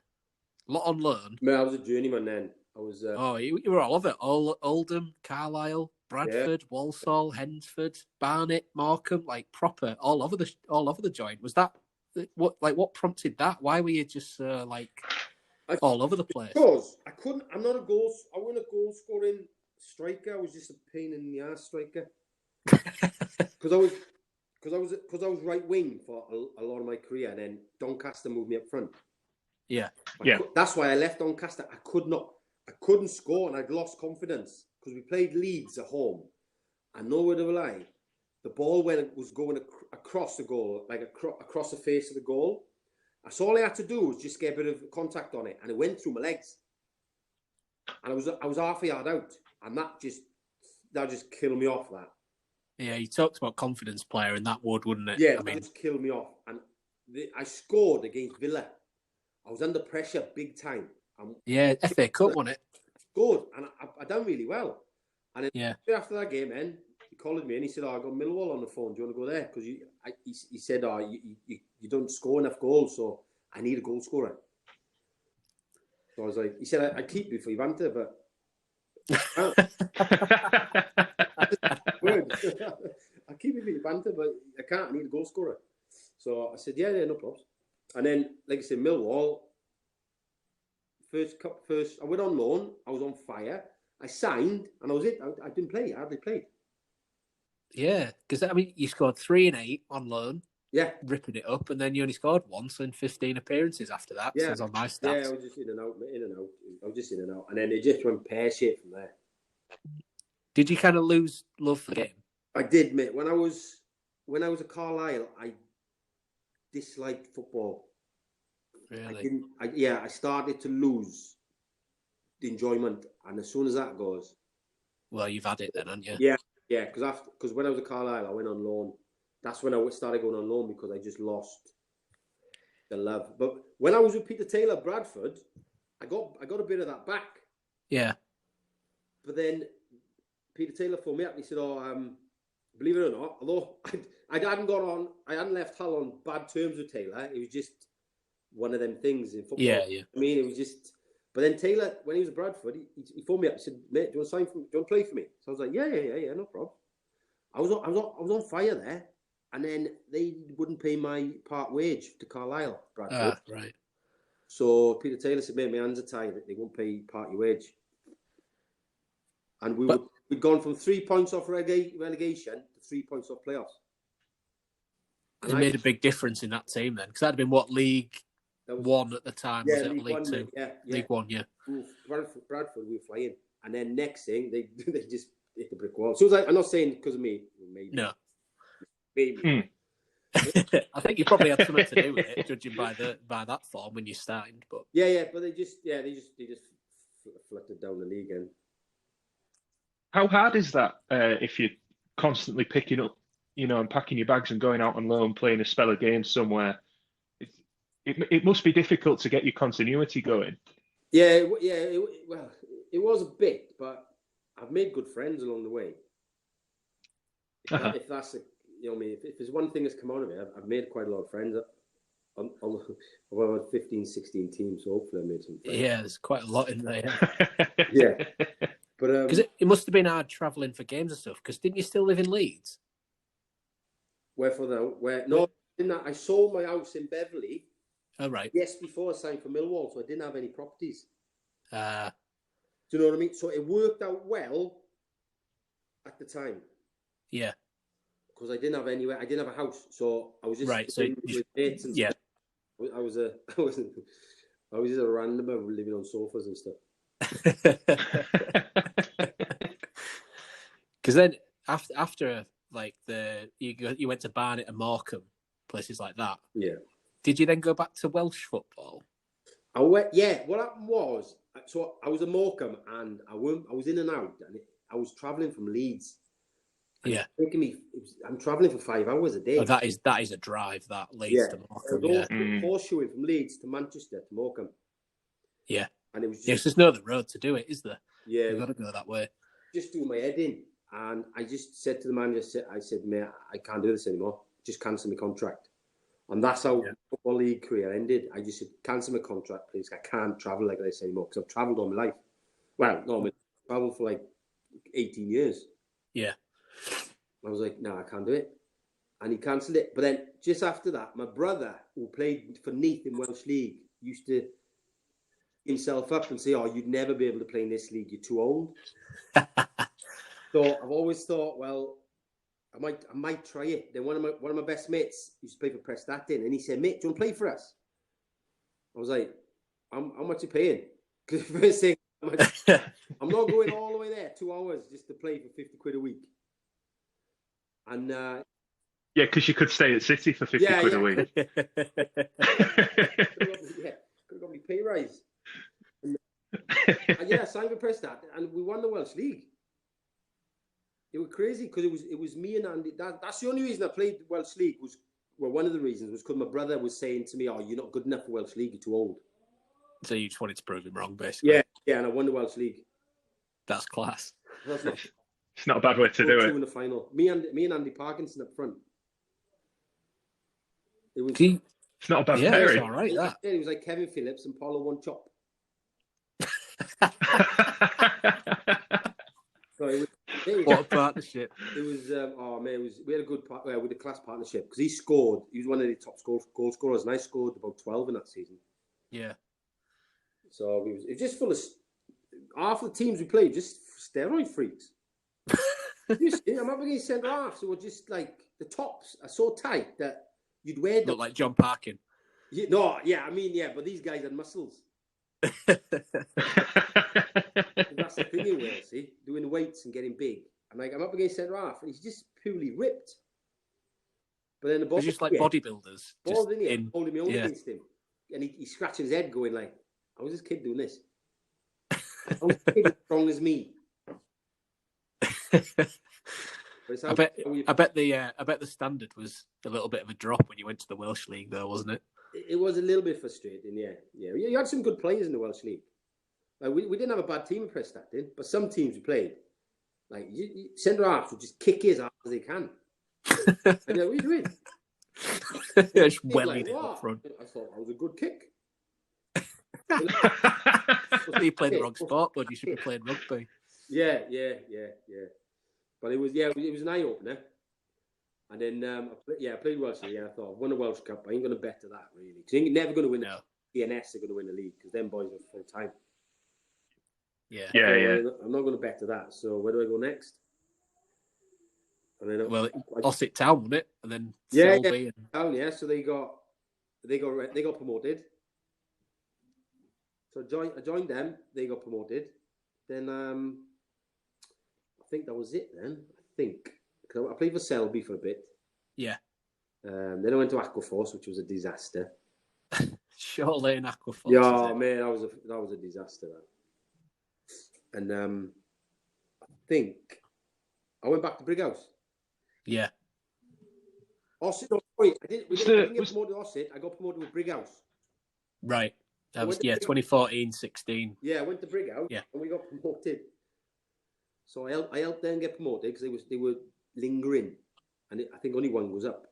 [SPEAKER 1] A lot on loan.
[SPEAKER 3] Man, I was a journeyman then. I was.
[SPEAKER 1] You were all over it. Oldham, Carlisle, Bradford, Walsall, Hensford, Barnet, Morecambe, like proper all over the joint. Was that what prompted that? Why were you just all over the place?
[SPEAKER 3] Because I couldn't. I wasn't a goal scoring striker. I was just a pain in the ass striker. Because I was right wing for a lot of my career, and then Doncaster moved me up front.
[SPEAKER 1] Yeah,
[SPEAKER 3] That's why I left Doncaster. I couldn't score, and I'd lost confidence because we played Leeds at home, and no word of a lie, the ball was going across the goal, like across the face of the goal. So all I had to do was just get a bit of contact on it, and it went through my legs, and I was half a yard out, and that just killed me off. That.
[SPEAKER 1] Yeah, you talked about confidence player, and that wouldn't it?
[SPEAKER 3] Yeah, that just killed me off, and I scored against Villa. I was under pressure big time.
[SPEAKER 1] FA Cup won it.
[SPEAKER 3] Scored, and I done really well. And then after that game, he called me and he said, I got Millwall on the phone. Do you want to go there? Because he said, you don't score enough goals, so I need a goal scorer. So I was like, he said, I'd keep you for your banter, but... I keep you for your banter, but I can't. I need a goal scorer. So I said, yeah, no problems. And then, like I said, Millwall, first, I went on loan. I was on fire. I signed, and I was it. I didn't play. I hardly played.
[SPEAKER 1] Yeah, because you scored 3 and 8 on loan.
[SPEAKER 3] Yeah,
[SPEAKER 1] ripping it up, and then you only scored once in 15 appearances after that. Yeah, so on my stats.
[SPEAKER 3] Yeah, I was just in and out. I was just in and out, and then it just went pear-shaped from there.
[SPEAKER 1] Did you kind of lose love for the game?
[SPEAKER 3] I did, mate. When I was at Carlisle, I disliked football.
[SPEAKER 1] Really?
[SPEAKER 3] I started to lose the enjoyment, and as soon as that goes,
[SPEAKER 1] well, you've had it then, haven't you?
[SPEAKER 3] Yeah. Because when I was at Carlisle, I went on loan. That's when I started going on loan because I just lost the love. But when I was with Peter Taylor, Bradford, I got a bit of that back.
[SPEAKER 1] Yeah.
[SPEAKER 3] But then Peter Taylor phoned me up and he said, believe it or not, although I hadn't left Hull on bad terms with Taylor. It was just one of them things in football.
[SPEAKER 1] Yeah.
[SPEAKER 3] I mean, it was just... But then Taylor, when he was at Bradford, he phoned me up and said, mate, do you want to play for me? So I was like, yeah, no problem. I was on fire there. And then they wouldn't pay my part wage to Carlisle, Bradford.
[SPEAKER 1] Right.
[SPEAKER 3] So Peter Taylor said, mate, my hands are tied. They won't pay part your wage. And we'd gone from 3 points off relegation to 3 points off playoffs.
[SPEAKER 1] And it made a big difference in that team then. Because that'd been what, League One at the time, was it? League Two?
[SPEAKER 3] Yeah.
[SPEAKER 1] League One, yeah.
[SPEAKER 3] Bradford, we were flying. And then next thing, they just hit the brick wall. So it was like, I'm not saying because of me. Maybe.
[SPEAKER 1] No.
[SPEAKER 3] Maybe.
[SPEAKER 1] I think you probably had something to do with it, judging by that form when you started. But
[SPEAKER 3] but they just fluttered down the league again.
[SPEAKER 2] How hard is that if you're constantly picking up, and packing your bags and going out on loan, playing a spell of games somewhere? It must be difficult to get your continuity going.
[SPEAKER 3] It was a bit, but I've made good friends along the way. If that's if there's one thing that's come out of it, I've made quite a lot of friends on 15, 16 teams, so hopefully I made some friends.
[SPEAKER 1] Yeah, there's quite a lot in there.
[SPEAKER 3] Yeah. But
[SPEAKER 1] because it must have been hard travelling for games and stuff, because didn't you still live in Leeds?
[SPEAKER 3] I sold my house in Beverley.
[SPEAKER 1] Oh, right.
[SPEAKER 3] Yes, before I signed for Millwall, so I didn't have any properties. Do you know what I mean? So it worked out well at the time.
[SPEAKER 1] Yeah.
[SPEAKER 3] Because I didn't have anywhere. I didn't have a house, so I was just with mates and stuff. I was just a randomer living on sofas and stuff.
[SPEAKER 1] Because then after you went to Barnet and Morecambe, places like that.
[SPEAKER 3] Yeah.
[SPEAKER 1] Did you then go back to Welsh football?
[SPEAKER 3] I went. Yeah. What happened was, so I was at Morecambe and I was in and out, and I was travelling from Leeds.
[SPEAKER 1] Yeah.
[SPEAKER 3] I'm travelling for 5 hours a day.
[SPEAKER 1] Oh, that is a drive, that Leeds to Morecambe.
[SPEAKER 3] Horseshoeing from Leeds to Manchester to Morecambe.
[SPEAKER 1] Yeah.
[SPEAKER 3] And it was just...
[SPEAKER 1] Yes, there's no other road to do it, is there?
[SPEAKER 3] Yeah.
[SPEAKER 1] You've got to go that way.
[SPEAKER 3] Just doing my head in. And I just said to the manager, I said, mate, I can't do this anymore. Just cancel my contract. And that's how football league career ended. I just said, cancel my contract, please. I can't travel like this anymore because I've travelled all my life. Well, no, I've travelled for like 18 years.
[SPEAKER 1] Yeah.
[SPEAKER 3] I was like, no, I can't do it. And he cancelled it. But then just after that, my brother, who played for Neath in Welsh League, used to himself up and say, oh, you'd never be able to play in this league. You're too old. So I've always thought, well, I might try it. Then one of my best mates used to play for Prestatyn, and he said, mate, do you want to play for us? I was like, how much are you paying? Because first thing, I'm not going all the way there, 2 hours just to play for 50 quid a week. And
[SPEAKER 2] yeah, because you could stay at City for 50 quid a week.
[SPEAKER 3] Could have got me pay rise. And I signed for Prestatyn, and we won the Welsh League. It was crazy because it was me and Andy. That's the only reason I played Welsh League one of the reasons was because my brother was saying to me, "Oh, you're not good enough for Welsh League. You're too old."
[SPEAKER 1] So you just wanted to prove him wrong, basically.
[SPEAKER 3] Yeah, and I won the Welsh League.
[SPEAKER 1] That's class.
[SPEAKER 3] That's not.
[SPEAKER 2] It's not a bad way to do it.
[SPEAKER 3] In the final, me and Andy Parkinson up front. It was.
[SPEAKER 2] It's not a bad pairing.
[SPEAKER 1] It's all right. That.
[SPEAKER 3] It was like Kevin Phillips and Paulo One Chop. So
[SPEAKER 1] what a partnership!
[SPEAKER 3] It was we had a good we had a class partnership because he scored. He was one of the top goal scorers, and I scored about 12 in that season.
[SPEAKER 1] Yeah. So
[SPEAKER 3] it was just full of half the teams we played just steroid freaks. I'm up against centre halves who were just like the tops are so tight that you'd wear them.
[SPEAKER 1] Not like John Parkin.
[SPEAKER 3] But these guys had muscles. That's the thing in Wales, see, doing the weights and getting big. I'm up against centre half, and he's just purely ripped. But then the ball,
[SPEAKER 1] just like bodybuilders,
[SPEAKER 3] balls in here, holding me on against him, and he's scratching his head, going like, "How is this kid doing this? How is this kid as strong as me?"
[SPEAKER 1] I bet the standard was a little bit of a drop when you went to the Welsh League, though, wasn't it?
[SPEAKER 3] It was a little bit frustrating, yeah. You had some good players in the Welsh League. We didn't have a bad team at Prestatyn, but some teams we played, like centre halves would just kick as hard as they can. And what are you doing?
[SPEAKER 1] Just welling it up front.
[SPEAKER 3] I thought that was a good kick.
[SPEAKER 1] You played the wrong sport, but you should be playing rugby.
[SPEAKER 3] Yeah. But it was an eye opener. And then I played Welsh League. I thought, I've won a Welsh Cup. I ain't going to bet to that really, because you're never going to win.
[SPEAKER 1] No.
[SPEAKER 3] DNS are going to win the league because them boys are full time.
[SPEAKER 1] Yeah.
[SPEAKER 3] I'm not going to bet to that. So where do I go next? And then
[SPEAKER 1] Ossett Town won it, and then
[SPEAKER 3] Selby. Yeah. So they got promoted. So I joined them. They got promoted. Then I think that was it. Then I played for Selby for a bit. Yeah. Then I went to Aquaforce, which was a disaster.
[SPEAKER 1] Short Lane Aquaforce.
[SPEAKER 3] Yeah, man, that was a disaster. And I think I went back to Brighouse. Yeah. Ossett, no, sorry, I didn't get promoted to Ossett. I got promoted with Brighouse.
[SPEAKER 1] Right. That was 2014-16.
[SPEAKER 3] Yeah, I went to Brighouse. Yeah. And we got promoted. So I helped them get promoted because they were lingering, and I think only one goes up.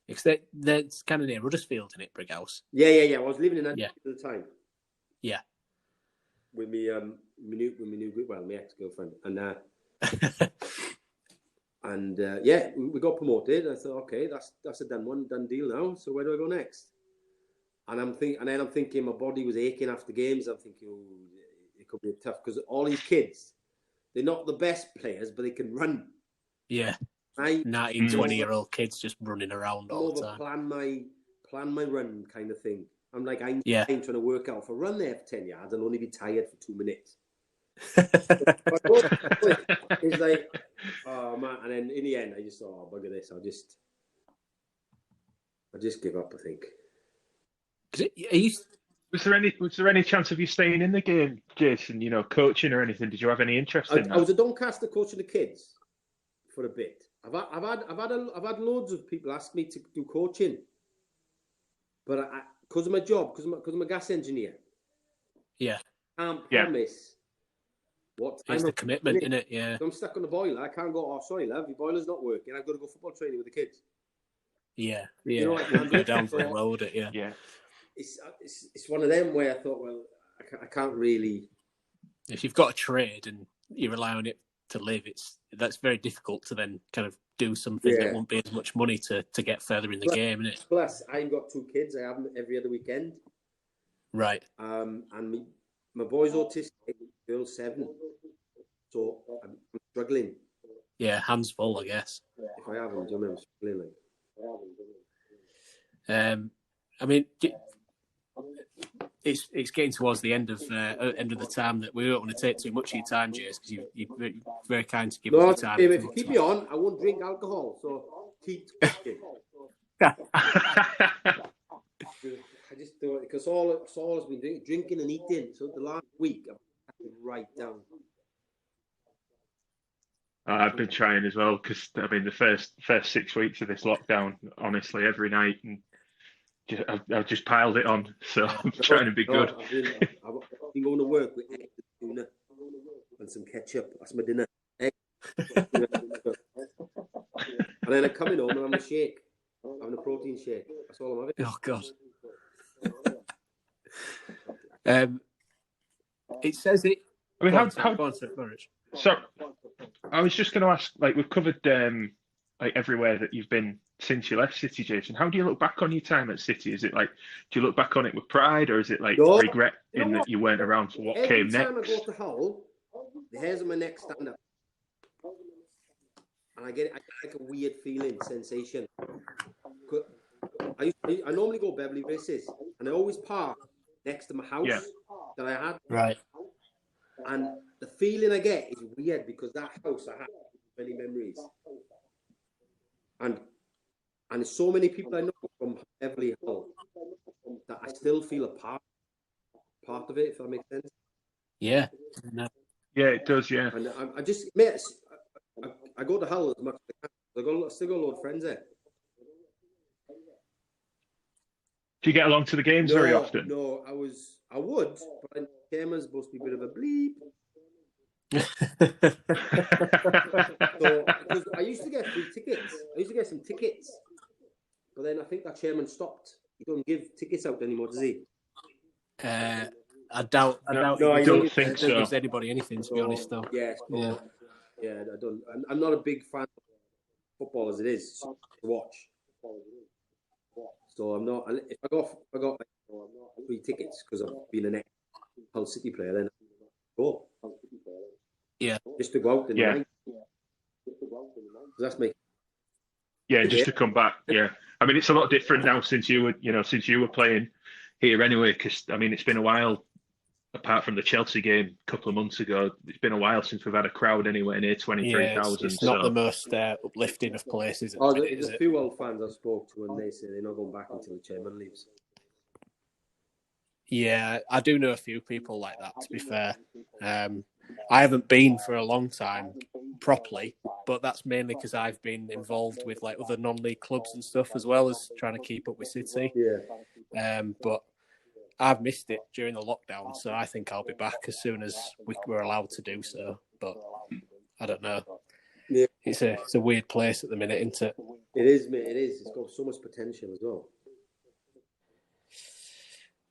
[SPEAKER 1] Because they're kind of near Ruddersfield, isn't it, Brighouse?
[SPEAKER 3] Yeah. I was living in that at the time. Yeah. With me, my ex-girlfriend, and we got promoted. I thought, okay, that's a done deal now. So where do I go next? And I'm thinking my body was aching after games. I'm thinking, it could be tough because all these kids, they're not the best players, but they can run. Yeah.
[SPEAKER 1] 19, 20-year-old kids just running around all the time.
[SPEAKER 3] Plan my run kind of thing. I'm like, I'm trying to work out. If I run there for 10 yards, I'll only be tired for 2 minutes. It's like, oh man. And then in the end, I just thought, oh, bugger this. I'll just give up, I think.
[SPEAKER 2] Was there any chance of you staying in the game, Jason? Coaching or anything? Did you have any interest in that?
[SPEAKER 3] I was a Doncaster coaching the kids for a bit. I've had loads of people ask me to do coaching, but because of my job, because I'm a gas engineer. Yeah. I can't promise what time.
[SPEAKER 1] It's the commitment, isn't it? Yeah.
[SPEAKER 3] I'm stuck on the boiler. I can't go. Oh, sorry, love, your boiler's not working. I've got to go football training with the kids.
[SPEAKER 1] Yeah.
[SPEAKER 3] You know what,
[SPEAKER 1] Wouldn't go down very well, would it? Yeah.
[SPEAKER 2] Yeah.
[SPEAKER 3] It's one of them where I thought, well, I can't really.
[SPEAKER 1] If you've got a trade and you rely on it to live, that's very difficult to then kind of do something that won't be as much money to get further in the game, isn't it?
[SPEAKER 3] Plus, I've got 2 kids. I have them every other weekend.
[SPEAKER 1] Right.
[SPEAKER 3] And my boy's autistic, girl's 7, so I'm struggling.
[SPEAKER 1] Yeah, hands full, I guess.
[SPEAKER 3] If I haven't, I'm struggling.
[SPEAKER 1] I mean, it's getting towards the end of the time that we don't want to take too much of your time, Jace, because you're very kind to give us your time.
[SPEAKER 3] If you keep me on, I won't drink alcohol, so keep talking. I just do it because Saul has been drinking and eating. So the last week, I've had to write down.
[SPEAKER 2] I've been trying as well because I mean the first 6 weeks of this lockdown, honestly, every night, and I've just piled it on. So I'm trying to be good.
[SPEAKER 3] I've been going to work with egg and tuna and some ketchup. That's my dinner. Egg. And then I'm coming home and I'm having a shake. I'm having a protein shake. That's all I'm having.
[SPEAKER 1] Oh God. It says it.
[SPEAKER 2] I mean,
[SPEAKER 1] Go on, sir, Rich.
[SPEAKER 2] So I was just going to ask, like we've covered like everywhere that you've been since you left City, Jason. How do you look back on your time at City? Is it like, do you look back on it with pride, or is it like regret in that you weren't around for what came next?
[SPEAKER 3] Every time I go to Hull, the hairs on my neck stand up, and I get like a weird feeling, sensation. I normally go Beverly Races, and I always park next to my house that I had.
[SPEAKER 1] Right.
[SPEAKER 3] And the feeling I get is weird because that house I have many memories, and there's so many people I know from Beverly Hull that I still feel a part of it. If that makes sense.
[SPEAKER 1] Yeah. No.
[SPEAKER 2] Yeah, it does. Yeah.
[SPEAKER 3] And I just, mate, I go to Hull as much as I can. I still got a lot of friends there.
[SPEAKER 2] Do you get along to the games very often?
[SPEAKER 3] No, I would, but the chairman's supposed to be a bit of a bleep. So, because I used to get free tickets. I used to get some tickets, but then I think that chairman stopped. He don't give tickets out anymore, does he?
[SPEAKER 1] I doubt.
[SPEAKER 2] I don't think so.
[SPEAKER 1] Don't give anybody anything, to be honest, though.
[SPEAKER 3] Yeah. I don't. I'm not a big fan of football as it is to watch. So I'm not. If I got like free tickets because I've been an ex-Hull City player, then I go.
[SPEAKER 1] Yeah.
[SPEAKER 3] Just to go out in the night. That's me.
[SPEAKER 2] Yeah, just to come back. Yeah, I mean it's a lot different now since you were playing here anyway. Because I mean it's been a while. Apart from the Chelsea game a couple of months ago, it's been a while since we've had a crowd anywhere near 23,000.
[SPEAKER 1] It's not the most uplifting of places.
[SPEAKER 3] There's a few old fans I spoke to, and they say they're not going back until the chairman leaves.
[SPEAKER 1] Yeah, I do know a few people like that, to be fair. I haven't been for a long time properly, but that's mainly because I've been involved with like other non-league clubs and stuff, as well as trying to keep up with City.
[SPEAKER 3] Yeah.
[SPEAKER 1] But I've missed it during the lockdown, so I think I'll be back as soon as we're allowed to do so. But I don't know.
[SPEAKER 3] Yeah.
[SPEAKER 1] It's a weird place at the minute, isn't it?
[SPEAKER 3] It is, mate. It is. It's got so much potential as well.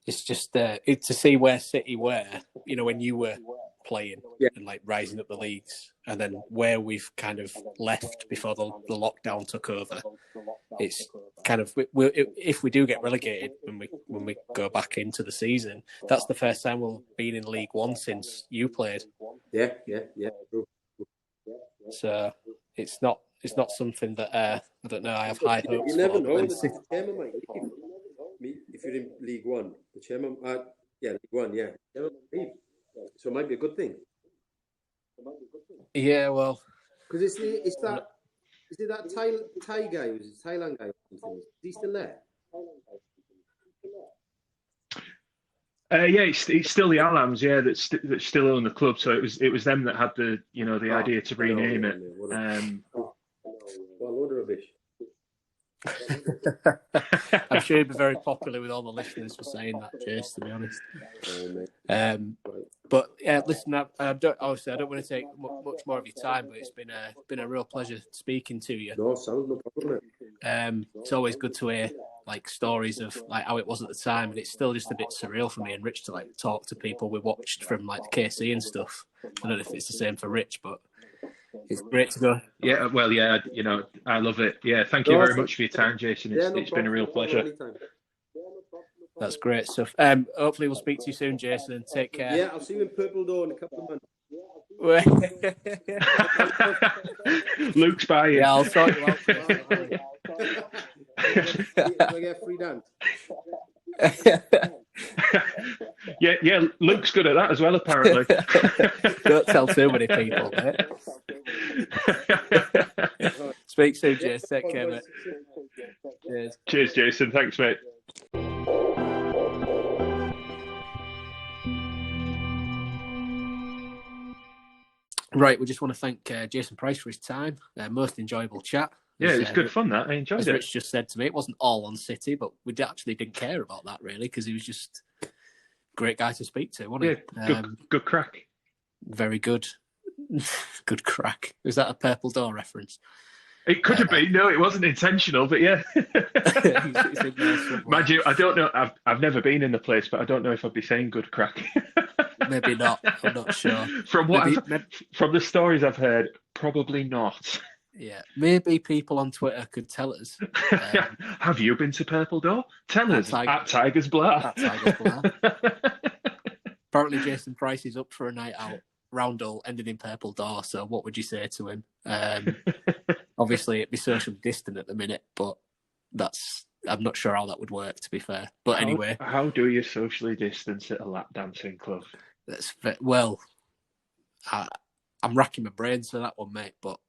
[SPEAKER 1] It's just to see where City were, when you were playing and like rising up the leagues, and then where we've kind of left before the lockdown took over. It's kind of if we do get relegated when we go back into the season, that's the first time we've been in League One since you played.
[SPEAKER 3] Yeah. True.
[SPEAKER 1] So it's not something that I don't know. I have high hopes.
[SPEAKER 3] You never know.
[SPEAKER 1] The
[SPEAKER 3] chairman might leave. If you're in League One, the chairman, League One, yeah, chairman might leave. So it might be a good thing.
[SPEAKER 1] Yeah, well,
[SPEAKER 3] because is it that Thai guy who's a Thailand guy or something? Is he still there?
[SPEAKER 2] Yeah, it's still the Alams, that still own the club. So it was them that had the idea to rename it.
[SPEAKER 3] What a load of rubbish.
[SPEAKER 1] I'm sure you'd be very popular with all the listeners for saying that, Jace, to be honest. But yeah, listen, I don't want to take much more of your time, but it's been a real pleasure speaking to you.
[SPEAKER 3] No, sounds no problem.
[SPEAKER 1] it's always good to hear like stories of like how it was at the time, and it's still just a bit surreal for me and Rich to like talk to people we watched from like the KC and stuff. I don't know if it's the same for Rich, but it's great to go.
[SPEAKER 2] Yeah, well, yeah, I love it. Yeah, thank you very much for your time, Jason. It's been a real pleasure.
[SPEAKER 1] That's great stuff. Hopefully we'll speak to you soon, Jason, and take care.
[SPEAKER 3] Yeah, I'll see you in Purple Door in a couple of months.
[SPEAKER 2] Luke's buying.
[SPEAKER 1] Yeah, I'll sort you out.
[SPEAKER 3] Do I get a free dance?
[SPEAKER 2] yeah, Luke's good at that as well, apparently.
[SPEAKER 1] Don't tell too many people, mate. Speak soon, Jason. Take care, mate.
[SPEAKER 2] Cheers, Jason. Thanks, mate.
[SPEAKER 1] Right, we just want to thank Jason Price for his time. Most enjoyable chat.
[SPEAKER 2] Yeah, it was good fun, that. I enjoyed
[SPEAKER 1] as
[SPEAKER 2] it.
[SPEAKER 1] Rich just said to me, it wasn't all on City, but we actually didn't care about that, really, because he was just a great guy to speak to, wasn't he?
[SPEAKER 2] Good crack.
[SPEAKER 1] Very good. Good crack. Was that a Purple Door reference?
[SPEAKER 2] It could have been. No, it wasn't intentional, but yeah. Mind you, I don't know. I've never been in the place, but I don't know if I'd be saying good crack.
[SPEAKER 1] Maybe not. I'm not sure.
[SPEAKER 2] From the stories I've heard, probably not.
[SPEAKER 1] Yeah, maybe people on Twitter could tell us.
[SPEAKER 2] Have you been to Purple Door? Tell us at Tigers Blah.
[SPEAKER 1] At Tigers Blah. Apparently, Jason Price is up for a night out. Roundel ended in Purple Door. So, what would you say to him? Obviously, it'd be social distant at the minute, but I'm not sure how that would work. To be fair, but anyway,
[SPEAKER 2] how do you socially distance at a lap dancing club?
[SPEAKER 1] I'm racking my brains for that one, mate. But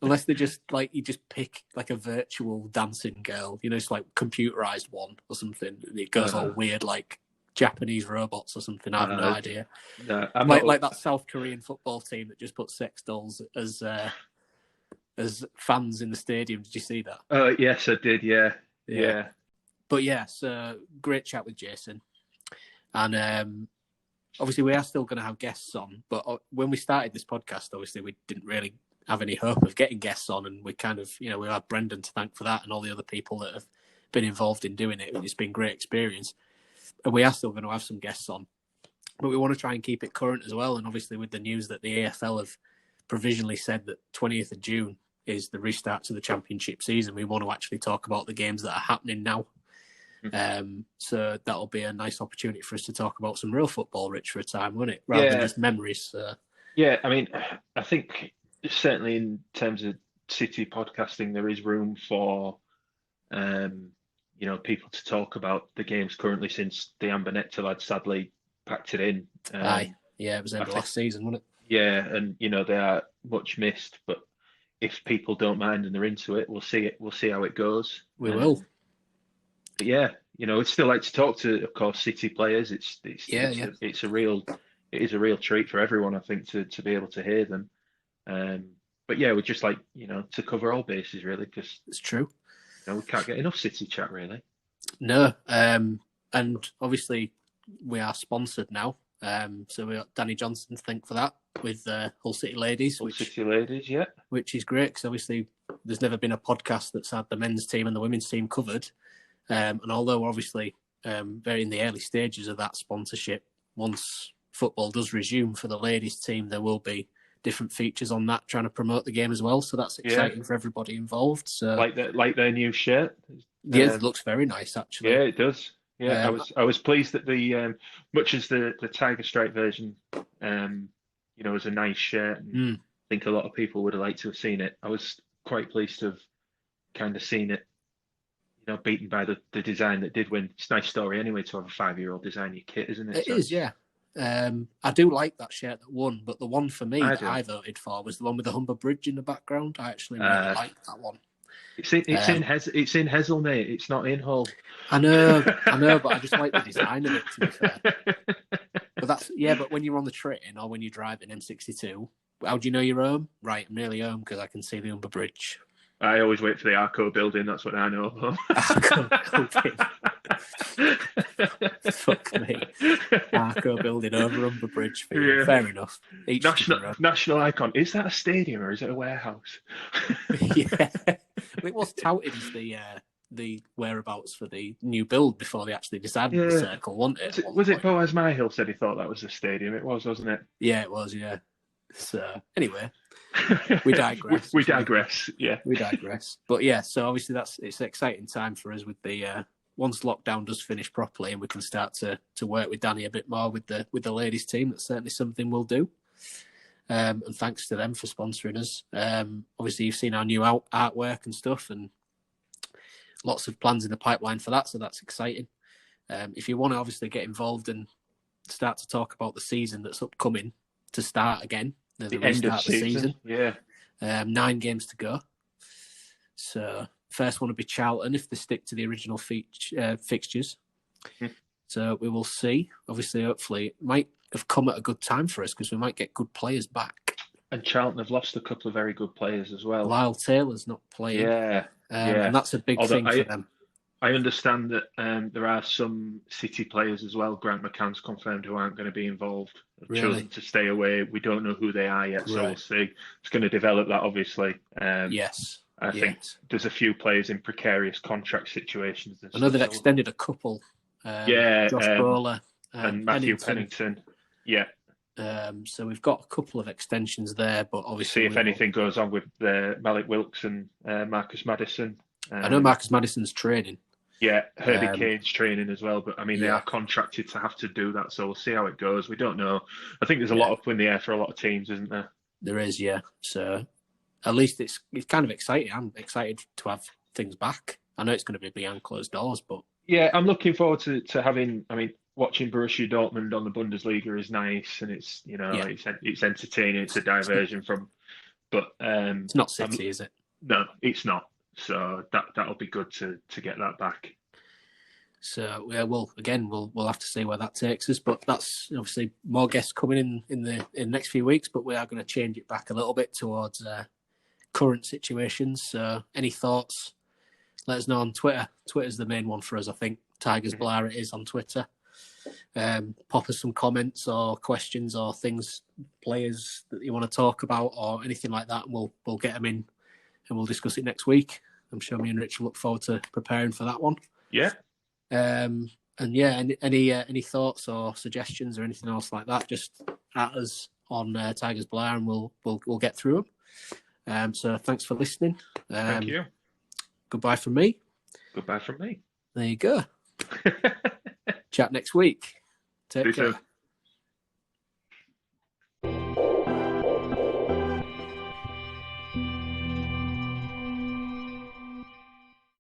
[SPEAKER 1] unless they just you just pick like a virtual dancing girl, it's like computerized one or something, and it goes all weird, like Japanese robots or something. I have no idea.
[SPEAKER 2] No,
[SPEAKER 1] like that South Korean football team that just put sex dolls as fans in the stadium. Did you see that?
[SPEAKER 2] Oh yes, I did. Yeah.
[SPEAKER 1] But yeah, so great chat with Jason, and obviously we are still going to have guests on. But when we started this podcast, obviously we didn't really have any hope of getting guests on, and we kind of, we had Brendan to thank for that, and all the other people that have been involved in doing it. And it's been a great experience, and we are still going to have some guests on, but we want to try and keep it current as well. And obviously with the news that the AFL have provisionally said that 20th of June is the restart to the championship season, we want to actually talk about the games that are happening now. So that'll be a nice opportunity for us to talk about some real football, Rich, for a time, won't it? Rather than just memories. So.
[SPEAKER 2] Yeah, I mean, I think certainly in terms of City podcasting, there is room for, people to talk about the games currently, since the Amber Nectar lad sadly packed it in.
[SPEAKER 1] Aye, yeah, it was end of last season, wasn't it?
[SPEAKER 2] Yeah, and they are much missed, but if people don't mind and they're into it, we'll see how it goes.
[SPEAKER 1] We will.
[SPEAKER 2] But yeah, it's still like to talk to, of course, City players. It's a real treat for everyone, I think, to be able to hear them. But yeah, we'd just like to cover all bases really, because
[SPEAKER 1] it's true.
[SPEAKER 2] We can't get enough City chat really.
[SPEAKER 1] No, and obviously we are sponsored now. So we got Danny Johnson to thank for that with Hull City Ladies.
[SPEAKER 2] City Ladies, yeah.
[SPEAKER 1] Which is great, because obviously there's never been a podcast that's had the men's team and the women's team covered. And although we're obviously very in the early stages of that sponsorship, once football does resume for the ladies team, there will be different features on that trying to promote the game as well. So that's exciting for everybody involved. So
[SPEAKER 2] like their new shirt.
[SPEAKER 1] Yeah, it looks very nice actually.
[SPEAKER 2] Yeah, it does. Yeah, I was pleased that the much as the Tiger Stripe version, was a nice shirt. And I think a lot of people would have liked to have seen it. I was quite pleased to have kind of seen it, beaten by the design that did win. It's a nice story anyway to have a 5-year-old design your kit, isn't it?
[SPEAKER 1] It is, yeah. I do like that shirt that won, but the one for me that I voted for was the one with the Humber Bridge in the background. I actually really like that one.
[SPEAKER 2] It's in Hessel, mate. It's not in Hull.
[SPEAKER 1] I know, but I just like the design of it, to be fair. But when you're on the train or when you're driving M62, how do you know you're home? Right, I'm nearly home because I can see the Humber Bridge.
[SPEAKER 2] I always wait for the Arco building. That's what I know.
[SPEAKER 1] Arco building. Fuck me. Arco building over Humber Bridge. Yeah. Fair enough.
[SPEAKER 2] National icon. Is that a stadium or is it a warehouse?
[SPEAKER 1] Yeah. It was touted as the whereabouts for the new build before they actually decided the circle, wasn't it?
[SPEAKER 2] Was it Boaz Myhill said he thought that was the stadium? It was, wasn't it?
[SPEAKER 1] Yeah, it was, yeah. So, anyway, we digress.
[SPEAKER 2] we digress, yeah.
[SPEAKER 1] We digress. But yeah, so obviously it's an exciting time for us with the once lockdown does finish properly and we can start to work with Danny a bit more with the ladies team. That's certainly something we'll do. And thanks to them for sponsoring us. Obviously, you've seen our new artwork and stuff, and lots of plans in the pipeline for that, so that's exciting. If you want to obviously get involved and start to talk about the season that's upcoming to start again, the
[SPEAKER 2] end of
[SPEAKER 1] the season.
[SPEAKER 2] Yeah.
[SPEAKER 1] 9 games to go. So first one will be Charlton if they stick to the original fixtures. So we will see. Obviously, hopefully, it might have come at a good time for us because we might get good players back.
[SPEAKER 2] And Charlton have lost a couple of very good players as well.
[SPEAKER 1] Lyle Taylor's not playing.
[SPEAKER 2] Yeah.
[SPEAKER 1] And that's a big thing for them.
[SPEAKER 2] I understand that there are some City players as well. Grant McCann's confirmed who aren't going to be involved. Have chosen to stay away. We don't know who they are yet, so we'll see. It's going to develop that, obviously.
[SPEAKER 1] Yes.
[SPEAKER 2] I think there's a few players in precarious contract situations.
[SPEAKER 1] I know they've extended a couple. Josh Bowler
[SPEAKER 2] and Matthew Pennington. Yeah.
[SPEAKER 1] So we've got a couple of extensions there, but obviously
[SPEAKER 2] see if anything goes on with Malik Wilkes and Marcus Madison.
[SPEAKER 1] I know Marcus Madison's training.
[SPEAKER 2] Yeah, Herbie Kane's training as well, but I mean they are contracted to have to do that, so we'll see how it goes. We don't know. I think there's a lot up in the air for a lot of teams, isn't there? There
[SPEAKER 1] is, yeah. So at least it's kind of exciting. I'm excited to have things back. I know it's going to be behind closed doors, but
[SPEAKER 2] yeah, I'm looking forward to having. I mean, watching Borussia Dortmund on the Bundesliga is nice, and it's it's entertaining. It's a diversion from, but
[SPEAKER 1] it's not City, is it?
[SPEAKER 2] No, it's not. So that'll be good to get that back.
[SPEAKER 1] So yeah, we'll have to see where that takes us. But that's obviously more guests coming in the next few weeks. But we are going to change it back a little bit towards current situations. So any thoughts? Let us know on Twitter. Twitter's the main one for us, I think. Tigers Blar it is on Twitter. Pop us some comments or questions or things, players that you want to talk about or anything like that. And we'll get them in and we'll discuss it next week. I'm sure me and Rich will look forward to preparing for that one.
[SPEAKER 2] Yeah.
[SPEAKER 1] And yeah, any thoughts or suggestions or anything else like that, just at us on Tigers Blar and we'll get through them. So thanks for listening.
[SPEAKER 2] Thank you.
[SPEAKER 1] Goodbye from me.
[SPEAKER 2] Goodbye from me.
[SPEAKER 1] There you go. Chat next week. Take care.